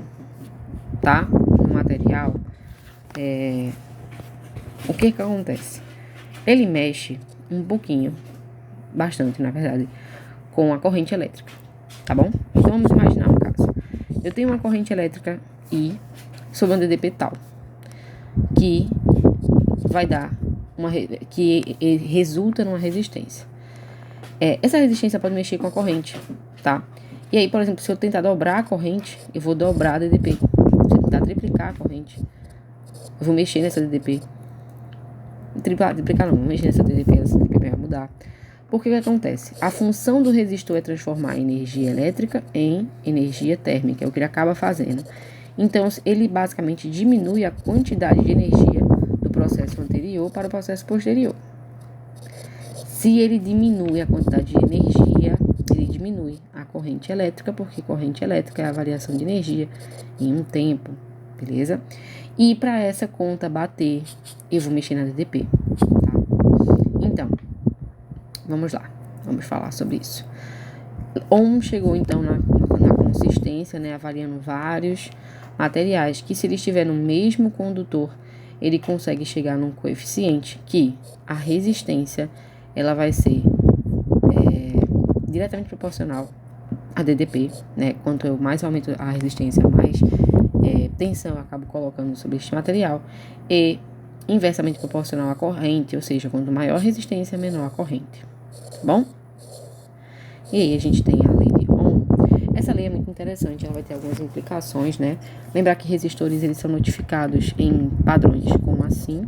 tá? No material, o que acontece? Ele mexe um pouquinho, bastante na verdade, com a corrente elétrica, tá bom? Então vamos imaginar um caso. Eu tenho uma corrente elétrica I sobre um DDP tal, que vai dar que resulta numa resistência. Essa resistência pode mexer com a corrente, tá? E aí, por exemplo, se eu tentar dobrar a corrente, eu vou dobrar a DDP. Se eu tentar triplicar a corrente, eu vou mexer nessa DDP. Triplicar não, vou mexer nessa DDP, essa DDP vai mudar. Porque o que acontece? A função do resistor é transformar a energia elétrica em energia térmica, é o que ele acaba fazendo. Então, ele basicamente diminui a quantidade de energia do processo anterior para o processo posterior. Se ele diminui a quantidade de energia, ele diminui a corrente elétrica, porque corrente elétrica é a variação de energia em um tempo, beleza? E para essa conta bater, eu vou mexer na DDP, tá? Então, vamos lá, vamos falar sobre isso. Ohm chegou então na consistência, né, avaliando vários materiais, que se ele estiver no mesmo condutor, ele consegue chegar num coeficiente que a resistência ela vai ser diretamente proporcional a DDP, né? Quanto eu mais aumento a resistência, mais tensão eu acabo colocando sobre este material, e inversamente proporcional à corrente, ou seja, quanto maior a resistência, menor a corrente, tá bom? E aí a gente tem a lei de Ohm. Essa lei é muito interessante, ela vai ter algumas implicações, né? Lembrar que resistores eles são notificados em padrões, como assim,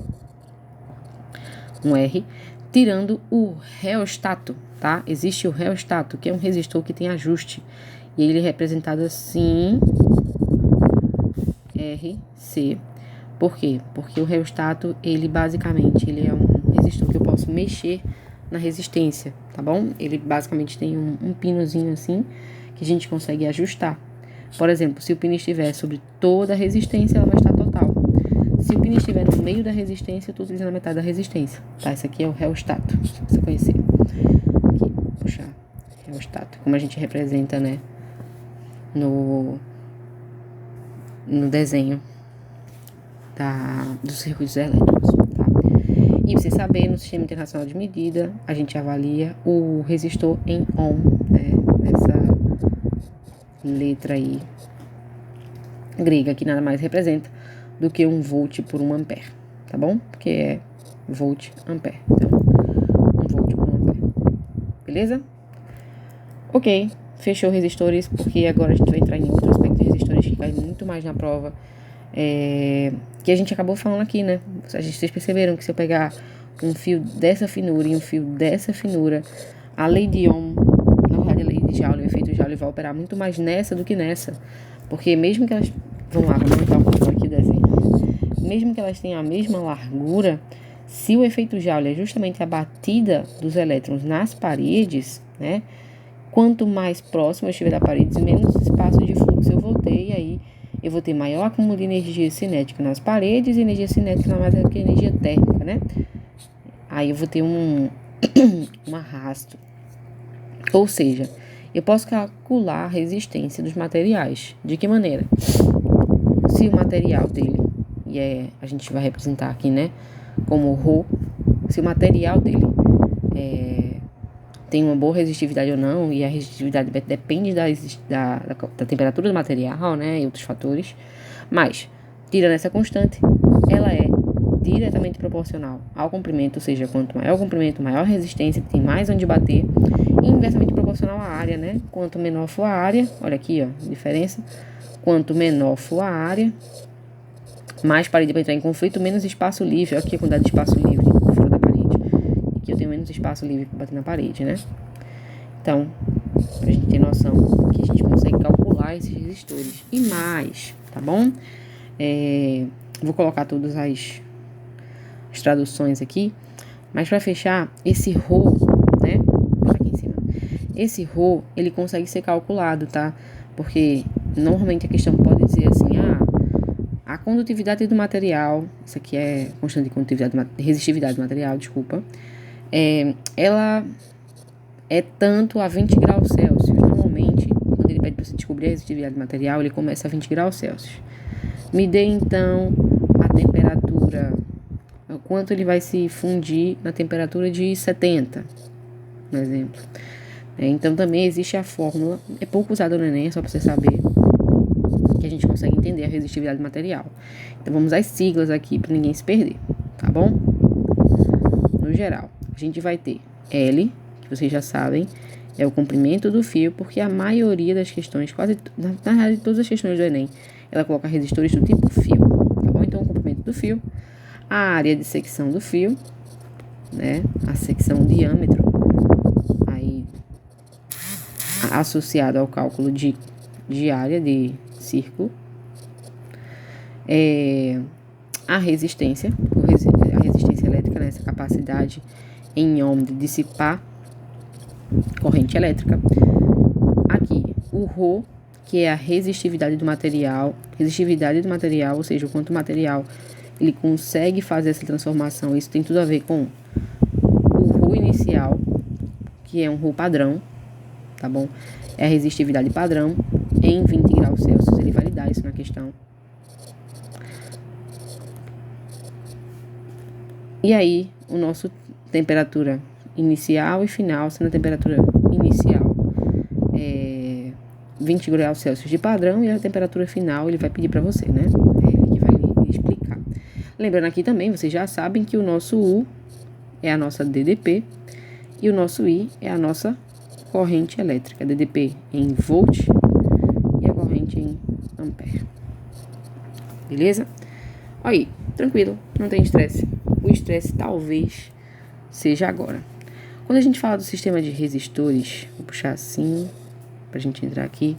um R, tirando o reostato, tá? Existe o reostato, que é um resistor que tem ajuste, e ele é representado assim, RC. Por quê? Porque o reostato, ele basicamente, ele é um resistor que eu posso mexer na resistência, tá bom? Ele basicamente tem um pinozinho assim, que a gente consegue ajustar. Por exemplo, se o pino estiver sobre toda a resistência, ela vai estar total. Se o pino estiver no meio da resistência, eu estou utilizando a metade da resistência, tá? Esse aqui é o reostato, se você conhecer. Aqui, puxar, reostato, como a gente representa, né, no desenho dos circuitos elétricos, tá? E você saber, no Sistema Internacional de Medida, a gente avalia o resistor em ohm, né? Essa letra aí grega, que nada mais representa do que 1 volt por 1 ampere, tá bom? Porque é volt ampere, então 1 volt por 1 ampere, beleza? Ok, fechou resistores, porque agora a gente vai entrar em outro aspecto de resistores que cai muito mais na prova, que a gente acabou falando aqui, né? Vocês perceberam que se eu pegar um fio dessa finura e um fio dessa finura, a lei de Ohm, na verdade a lei de Joule, o efeito Joule vai operar muito mais nessa do que nessa, porque mesmo que elas, vamos aumentar um pouco aqui o desenho, mesmo que elas tenham a mesma largura, se o efeito Joule é justamente a batida dos elétrons nas paredes, né? Quanto mais próximo eu estiver da parede, menos espaço de fluxo eu vou ter, e aí eu vou ter maior acúmulo de energia cinética nas paredes, e energia cinética nada mais é do que energia térmica, né? Aí eu vou ter um arrasto. Ou seja, eu posso calcular a resistência dos materiais. De que maneira? Se o material dele, a gente vai representar aqui, né, como ρ, se o material dele tem uma boa resistividade ou não, e a resistividade depende da temperatura do material, né, e outros fatores, mas, tirando essa constante, ela é diretamente proporcional ao comprimento, ou seja, quanto maior o comprimento, maior a resistência, tem mais onde bater, e inversamente proporcional à área, né, quanto menor for a área, olha aqui, ó, diferença, quanto menor for a área, mais parede para entrar em conflito, menos espaço livre, olha aqui a quantidade de espaço livre fora da parede, aqui eu tenho menos espaço livre para bater na parede, né. Então, pra gente ter noção que a gente consegue calcular esses resistores. E mais, tá bom? Vou colocar todas as traduções aqui. Mas para fechar, esse ρ, né? Vou botar aqui em cima. Esse ρ, ele consegue ser calculado, tá? Porque normalmente a questão pode dizer assim, a condutividade do material, isso aqui é constante de condutividade, resistividade do material, desculpa, ela é tanto a 20 graus Celsius. Normalmente, quando ele pede para você descobrir a resistividade do material, ele começa a 20 graus Celsius. Me dê, então, a temperatura, o quanto ele vai se fundir na temperatura de 70, por exemplo. Então, também existe a fórmula, é pouco usada no Enem, só para você saber, que a gente consegue entender a resistividade do material. Então, vamos às siglas aqui, para ninguém se perder, tá bom? No geral, a gente vai ter L, vocês já sabem, é o comprimento do fio, porque a maioria das questões, na verdade, todas as questões do Enem, ela coloca resistores do tipo fio, tá bom? Então, o comprimento do fio, a área de secção do fio, né? A secção diâmetro, aí, associado ao cálculo de área de círculo, a resistência elétrica, né? Essa capacidade em ohm de dissipar corrente elétrica. Aqui, o Rho, que é a resistividade do material, ou seja, o quanto o material ele consegue fazer essa transformação. Isso tem tudo a ver com o Rho inicial, que é um Rho padrão, tá bom? É a resistividade padrão em 20 graus Celsius, ele vai lhe dar isso na questão. E aí, o nosso temperatura inicial e final, sendo a temperatura inicial 20 graus Celsius de padrão, e a temperatura final ele vai pedir para você, né? É ele que vai lhe explicar. Lembrando aqui também, vocês já sabem que o nosso U é a nossa DDP e o nosso I é a nossa corrente elétrica. DDP em volt e a corrente em ampere. Beleza? Aí, tranquilo, não tem estresse. O estresse talvez seja agora. Quando a gente fala do sistema de resistores, vou puxar assim pra gente entrar aqui,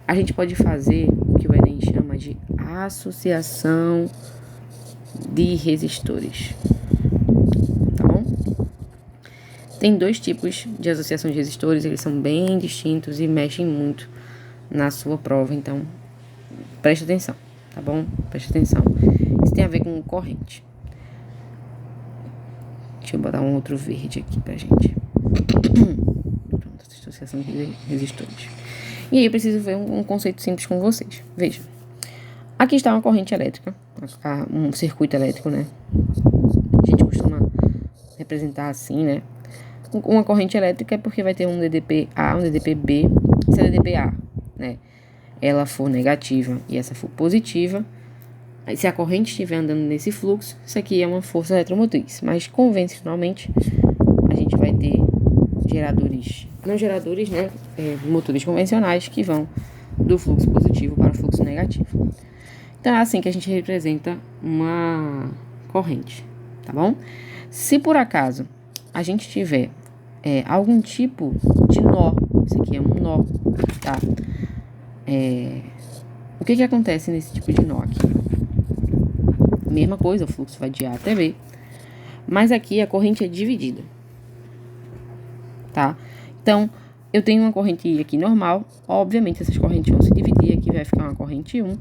a gente pode fazer o que o Enem chama de associação de resistores, tá bom? Tem 2 tipos de associação de resistores, eles são bem distintos e mexem muito na sua prova, então preste atenção, tá bom? Preste atenção. Isso tem a ver com corrente. Deixa eu botar um outro verde aqui pra gente. Pronto, associação de resistores. E aí eu preciso ver um conceito simples com vocês. Veja. Aqui está uma corrente elétrica, um circuito elétrico, né? A gente costuma representar assim, né? Uma corrente elétrica é porque vai ter um DDP A, um DDP B. Se a DDP A, né, ela for negativa e essa for positiva, se a corrente estiver andando nesse fluxo, isso aqui é uma força eletromotriz. Mas convencionalmente a gente vai ter motores convencionais que vão do fluxo positivo para o fluxo negativo. Então é assim que a gente representa uma corrente, tá bom? Se por acaso a gente tiver algum tipo de nó, isso aqui é um nó, tá? O que acontece nesse tipo de nó aqui? Mesma coisa, o fluxo vai de A até B, mas aqui a corrente é dividida, tá? Então, eu tenho uma corrente I aqui normal, obviamente essas correntes vão se dividir, aqui vai ficar uma corrente 1,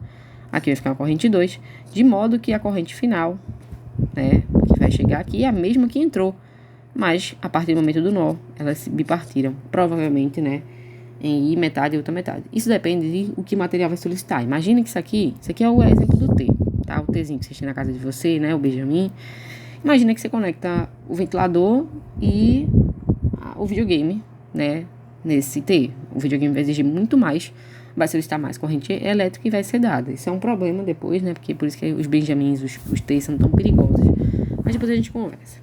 aqui vai ficar uma corrente 2, de modo que a corrente final, né, que vai chegar aqui é a mesma que entrou, mas a partir do momento do nó, elas se bipartiram, provavelmente, né, em I metade e outra metade. Isso depende de o que material vai solicitar. Imagina que isso aqui é o exemplo do T, tá? O Tzinho que você tem na casa de você, né, o Benjamin. Imagina que você conecta o ventilador e o videogame, né, nesse T. O videogame vai exigir muito mais, vai solicitar mais corrente elétrica e vai ser dada. Isso é um problema depois, né, porque por isso que os Benjamins, os T's são tão perigosos. Mas depois a gente conversa.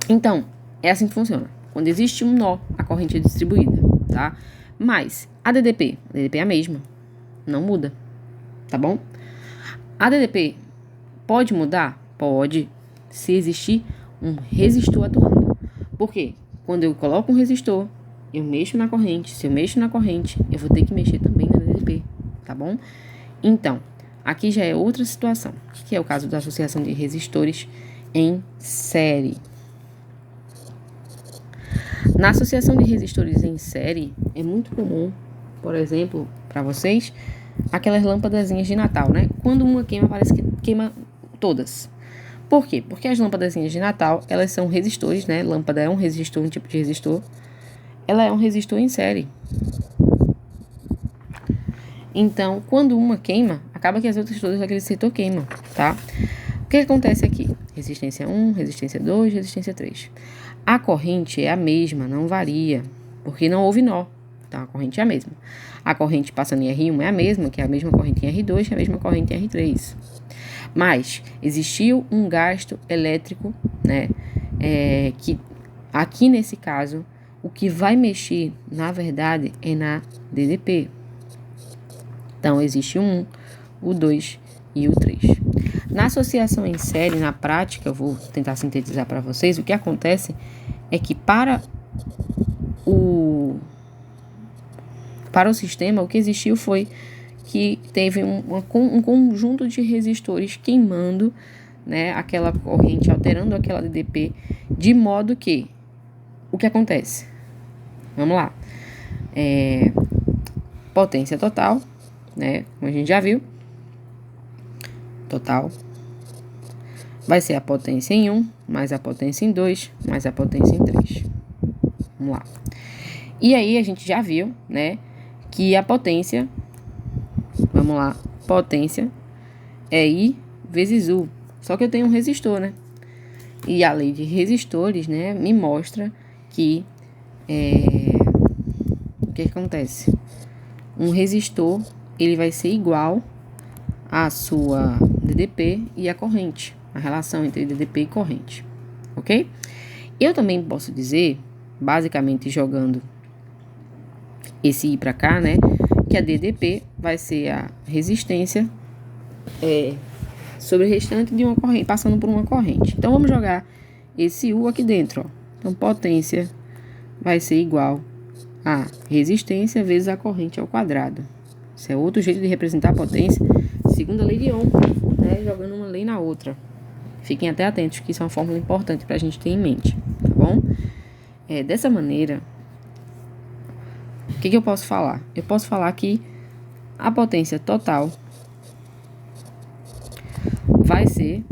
Então, é assim que funciona. Quando existe um nó, a corrente é distribuída, tá? Mas a DDP é a mesma, não muda, tá bom? A DDP pode mudar? Pode, se existir um resistor atuando. Por quê? Quando eu coloco um resistor, eu mexo na corrente. Se eu mexo na corrente, eu vou ter que mexer também na DDP, tá bom? Então, aqui já é outra situação, que é o caso da associação de resistores em série. Na associação de resistores em série, é muito comum, por exemplo, para vocês, aquelas lâmpadazinhas de Natal, né? Quando uma queima, parece que queima todas. Por quê? Porque as lâmpadazinhas de Natal, elas são resistores, né? Lâmpada é um resistor, um tipo de resistor. Ela é um resistor em série. Então, quando uma queima, acaba que as outras todas daquele setor queimam, tá? O que acontece aqui? Resistência 1, resistência 2, resistência 3. A corrente é a mesma, não varia, porque não houve nó. Então, a corrente é a mesma. A corrente passando em R1 é a mesma, que é a mesma corrente em R2, que é a mesma corrente em R3. Mas existiu um gasto elétrico, né? Que aqui nesse caso, o que vai mexer, na verdade, é na DDP. Então, existe o 1, o 2 e o 3. Na associação em série, na prática, eu vou tentar sintetizar para vocês, o que acontece é que para o sistema, o que existiu foi que teve um conjunto de resistores queimando né, aquela corrente, alterando aquela DDP, de modo que, o que acontece? Vamos lá. Potência total, né, como a gente já viu, total, vai ser a potência em 1, mais a potência em 2, mais a potência em 3. Vamos lá. E aí a gente já viu, né, que a potência, vamos lá, potência é I vezes U. Só que eu tenho um resistor, né? E a lei de resistores, né, me mostra que o que acontece? Um resistor, ele vai ser igual à sua DDP e a corrente, a relação entre DDP e corrente, ok? Eu também posso dizer, basicamente jogando esse I para cá, né, que a DDP vai ser a resistência sobre o restante de uma corrente, passando por uma corrente. Então, vamos jogar esse U aqui dentro, ó. Então, potência vai ser igual a resistência vezes a corrente ao quadrado. Isso é outro jeito de representar a potência, segundo a lei de Ohm, né, jogando uma lei na outra. Fiquem até atentos que isso é uma fórmula importante para a gente ter em mente, tá bom? Dessa maneira, o que eu posso falar? Eu posso falar que a potência total vai ser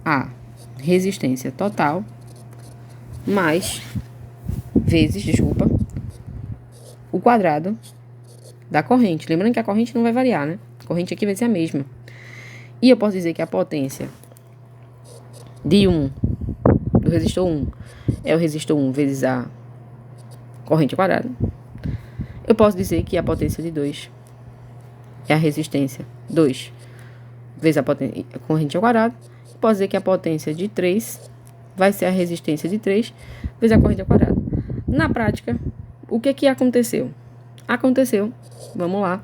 a resistência total mais o quadrado da corrente. Lembrando que a corrente não vai variar, né? A corrente aqui vai ser a mesma. E eu posso dizer que a potência de 1, do resistor 1, é o resistor 1 vezes a corrente ao quadrado. Eu posso dizer que a potência de 2 é a resistência 2 vezes a corrente ao quadrado. Posso dizer que a potência de 3 vai ser a resistência de 3 vezes a corrente ao quadrado. Na prática, o que aconteceu? Aconteceu, vamos lá,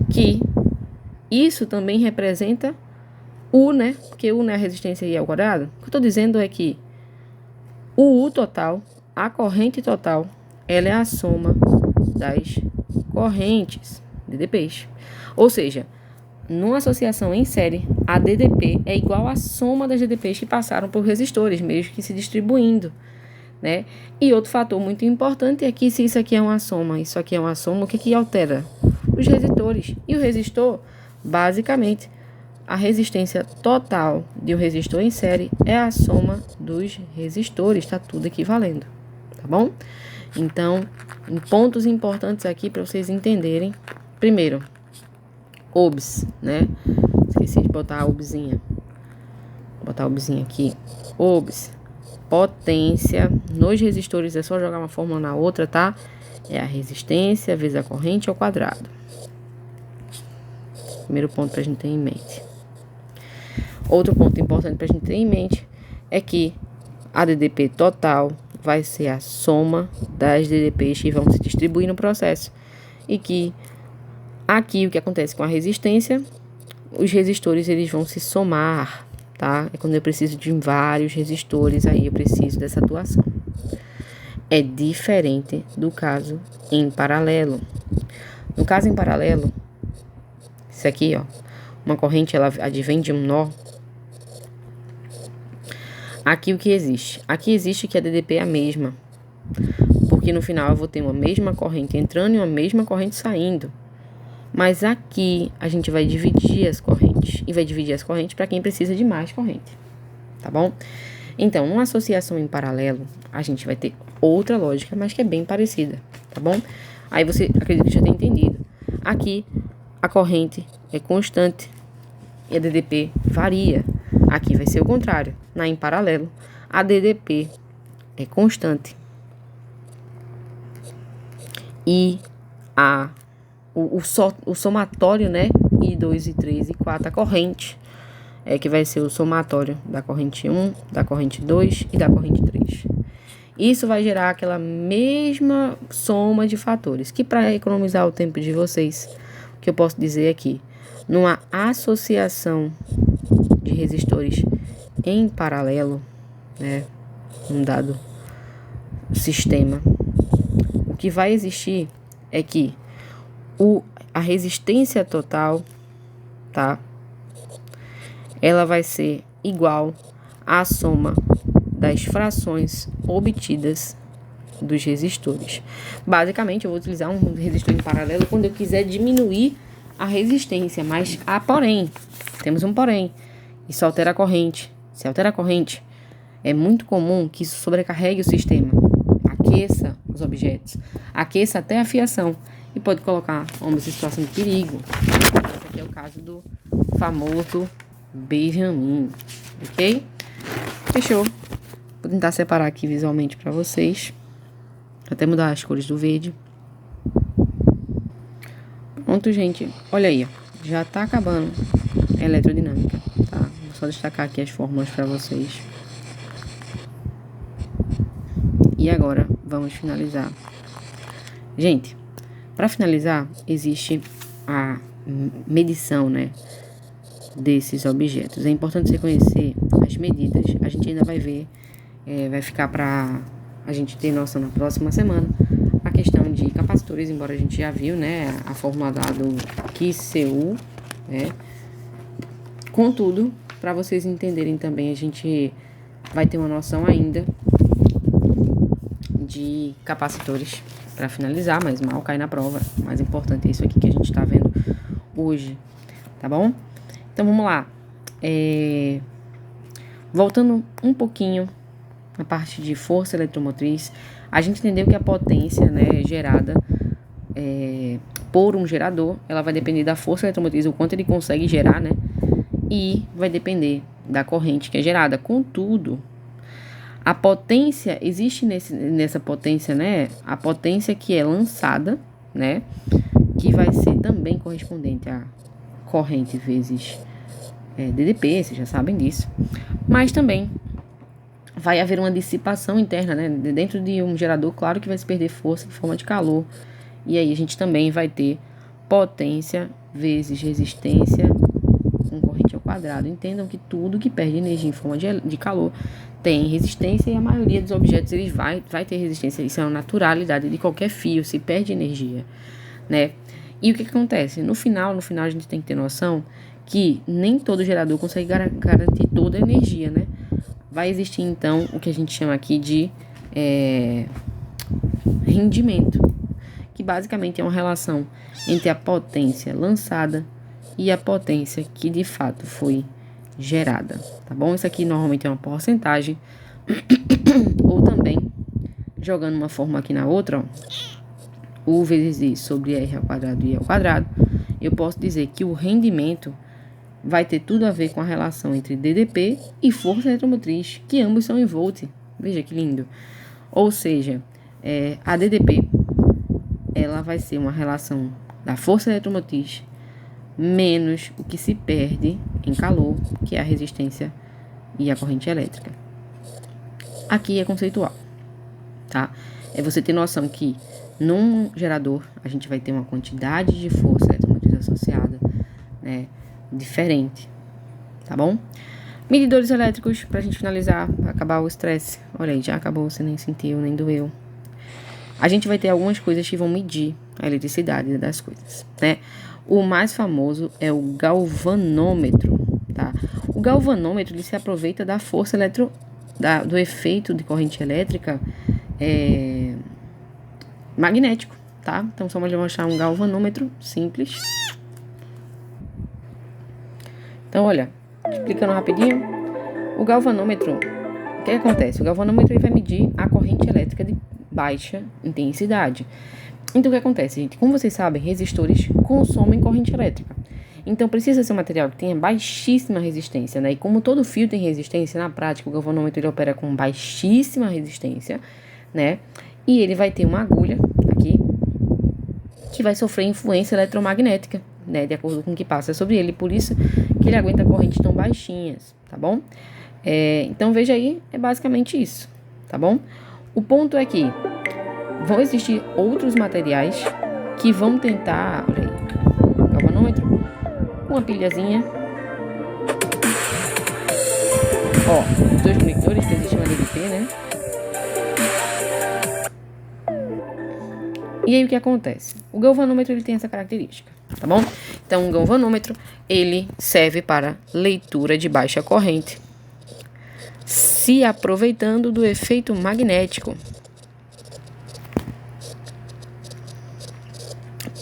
que isso também representa U, né? Porque U não é a resistência I ao quadrado. O que eu estou dizendo é que o U total, a corrente total, ela é a soma das correntes, DDPs. Ou seja, numa associação em série, a DDP é igual à soma das DDPs que passaram por resistores, mesmo que se distribuindo, né? E outro fator muito importante é que se isso aqui é uma soma, isso aqui é uma soma, o que altera? Os resistores. E o resistor, basicamente, a resistência total de um resistor em série é a soma dos resistores, está tudo equivalendo, tá bom? Então, pontos importantes aqui para vocês entenderem. Primeiro, ohms, né? Esqueci de botar a ohmzinha. Vou botar a ohmzinha aqui. Ohms, potência. Nos resistores é só jogar uma fórmula na outra, tá? É a resistência vezes a corrente ao quadrado. Primeiro ponto pra gente ter em mente. Outro ponto importante pra gente ter em mente é que a DDP total vai ser a soma das DDPs que vão se distribuir no processo. E que aqui o que acontece com a resistência, os resistores eles vão se somar, tá? É quando eu preciso de vários resistores, aí eu preciso dessa atuação. É diferente do caso em paralelo. No caso em paralelo, isso aqui, ó, uma corrente ela advém de um nó. Aqui o que existe? Aqui existe que a DDP é a mesma, porque no final eu vou ter uma mesma corrente entrando e uma mesma corrente saindo. Mas aqui a gente vai dividir as correntes, e vai dividir as correntes para quem precisa de mais corrente, tá bom? Então, numa associação em paralelo, a gente vai ter outra lógica, mas que é bem parecida, tá bom? Aí você, acredito que já tenha entendido. Aqui, a corrente é constante e a DDP varia. Aqui vai ser o contrário. Na em paralelo, a DDP é constante e o somatório, né? I2, I3 e 4, a corrente, que vai ser o somatório da corrente 1, da corrente 2 e da corrente 3. Isso vai gerar aquela mesma soma de fatores, que para economizar o tempo de vocês, o que eu posso dizer aqui, numa associação de resistores em paralelo, né, um dado sistema, o que vai existir é que a resistência total, tá, ela vai ser igual à soma das frações obtidas dos resistores. Basicamente, eu vou utilizar um resistor em paralelo quando eu quiser diminuir a resistência, mas há porém, temos um porém, isso altera a corrente. Se altera a corrente, é muito comum que isso sobrecarregue o sistema, aqueça os objetos, aqueça até a fiação e pode colocar ambos em situação de perigo. Esse aqui é o caso do famoso Benjamin, ok? Fechou. Vou tentar separar aqui visualmente para vocês. Até mudar as cores do verde. Pronto, gente. Olha aí, ó. Já tá acabando a eletrodinâmica, tá? Vou só destacar aqui as fórmulas para vocês. E agora, vamos finalizar. Gente, para finalizar, existe a medição, né, desses objetos. É importante você conhecer as medidas. A gente ainda vai ver, vai ficar para a gente ter noção na próxima semana, a questão de capacitores, embora a gente já viu, né, a fórmula lá do QCU, né. Contudo, para vocês entenderem também, a gente vai ter uma noção ainda de capacitores para finalizar, mas mal cai na prova. O mais importante é isso aqui que a gente está vendo hoje, tá bom? Então vamos lá. Voltando um pouquinho na parte de força eletromotriz, a gente entendeu que a potência, né, gerada por um gerador, ela vai depender da força eletromotriz, o quanto ele consegue gerar, né, e vai depender da corrente que é gerada. Contudo, a potência, existe nessa potência, né, a potência que é lançada, né, que vai ser também correspondente à corrente vezes DDP, vocês já sabem disso, mas também vai haver uma dissipação interna, né, dentro de um gerador, claro que vai se perder força em forma de calor, e aí a gente também vai ter potência vezes resistência com corrente ao quadrado. Entendam que tudo que perde energia em forma de calor tem resistência, e a maioria dos objetos eles vai ter resistência. Isso é uma naturalidade de qualquer fio, se perde energia, né? E o que acontece? No final a gente tem que ter noção que nem todo gerador consegue garantir toda a energia, né? Vai existir então o que a gente chama aqui de rendimento, que basicamente é uma relação entre a potência lançada e a potência que de fato foi gerada, tá bom? Isso aqui normalmente é uma porcentagem, ou também, jogando uma fórmula aqui na outra, ó, U vezes I sobre R ao quadrado I ao quadrado, eu posso dizer que o rendimento vai ter tudo a ver com a relação entre DDP e força eletromotriz, que ambos são em volt. Veja que lindo. Ou seja, a DDP, ela vai ser uma relação da força eletromotriz menos o que se perde em calor, que é a resistência e a corrente elétrica. Aqui é conceitual, tá? É você ter noção que num gerador a gente vai ter uma quantidade de força eletromotriz associada, né, diferente, tá bom? Medidores elétricos, pra gente finalizar, pra acabar o estresse. Olha aí, já acabou, você nem sentiu, nem doeu. A gente vai ter algumas coisas que vão medir a eletricidade das coisas, né? O mais famoso é o galvanômetro, tá? O galvanômetro, ele se aproveita da força do efeito de corrente elétrica magnético, tá? Então, só vou mostrar um galvanômetro simples. Então, olha, explicando rapidinho, o galvanômetro, o que acontece? O galvanômetro ele vai medir a corrente elétrica de baixa intensidade. Então, o que acontece, gente? Como vocês sabem, resistores consomem corrente elétrica. Então, precisa ser um material que tenha baixíssima resistência, né? E como todo fio tem resistência, na prática, o galvanômetro ele opera com baixíssima resistência, né? E ele vai ter uma agulha aqui que vai sofrer influência eletromagnética, né? De acordo com o que passa sobre ele. Por isso que ele aguenta correntes tão baixinhas, tá bom? Então, veja aí, é basicamente isso, tá bom? O ponto é que vão existir outros materiais que vão tentar, olha aí, galvanômetro, uma pilhazinha, ó, os dois conectores que existem na DDP, né? E aí o que acontece? O galvanômetro ele tem essa característica, tá bom? Então o galvanômetro ele serve para leitura de baixa corrente, se aproveitando do efeito magnético.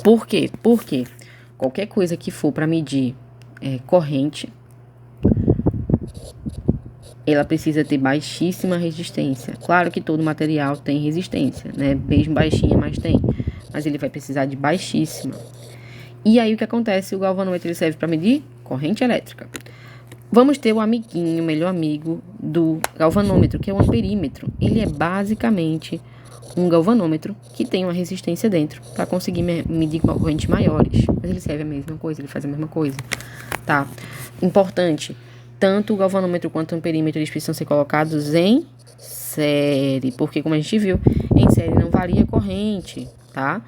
Por quê? Porque qualquer coisa que for para medir corrente, ela precisa ter baixíssima resistência. Claro que todo material tem resistência, né? Mesmo baixinha, mas tem. Mas ele vai precisar de baixíssima. E aí o que acontece? O galvanômetro ele serve para medir corrente elétrica. Vamos ter o amiguinho, o melhor amigo do galvanômetro, que é o amperímetro. Ele é basicamente um galvanômetro que tem uma resistência dentro para conseguir medir correntes maiores. Mas ele serve a mesma coisa, ele faz a mesma coisa, tá? Importante, tanto o galvanômetro quanto o amperímetro eles precisam ser colocados em série, porque como a gente viu, em série não varia a corrente, tá?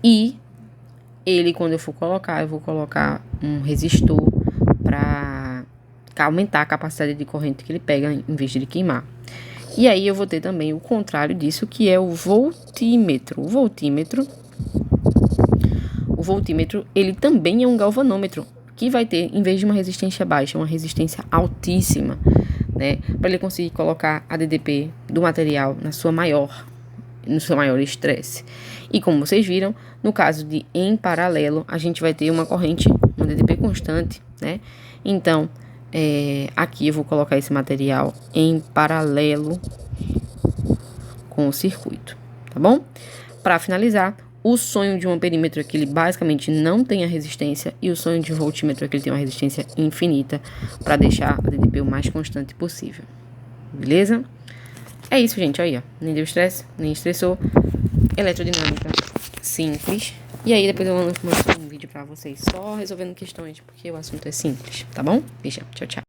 E ele, quando eu for colocar, eu vou colocar um resistor para aumentar a capacidade de corrente que ele pega em vez de ele queimar. E aí eu vou ter também o contrário disso, que é o voltímetro. O voltímetro, ele também é um galvanômetro, que vai ter, em vez de uma resistência baixa, uma resistência altíssima, né? Para ele conseguir colocar a DDP do material no seu maior estresse. E como vocês viram, no caso de em paralelo, a gente vai ter uma corrente, uma DDP constante, né? Então, aqui eu vou colocar esse material em paralelo com o circuito, tá bom? Para finalizar, o sonho de um amperímetro é que ele basicamente não tem a resistência, e o sonho de um voltímetro é que ele tem uma resistência infinita para deixar a DDP o mais constante possível. Beleza? É isso, gente. Aí, ó. Nem deu estresse, nem estressou. Eletrodinâmica simples. E aí depois eu mostro um vídeo pra vocês só resolvendo questões, porque o assunto é simples, tá bom? Beijo, tchau, tchau.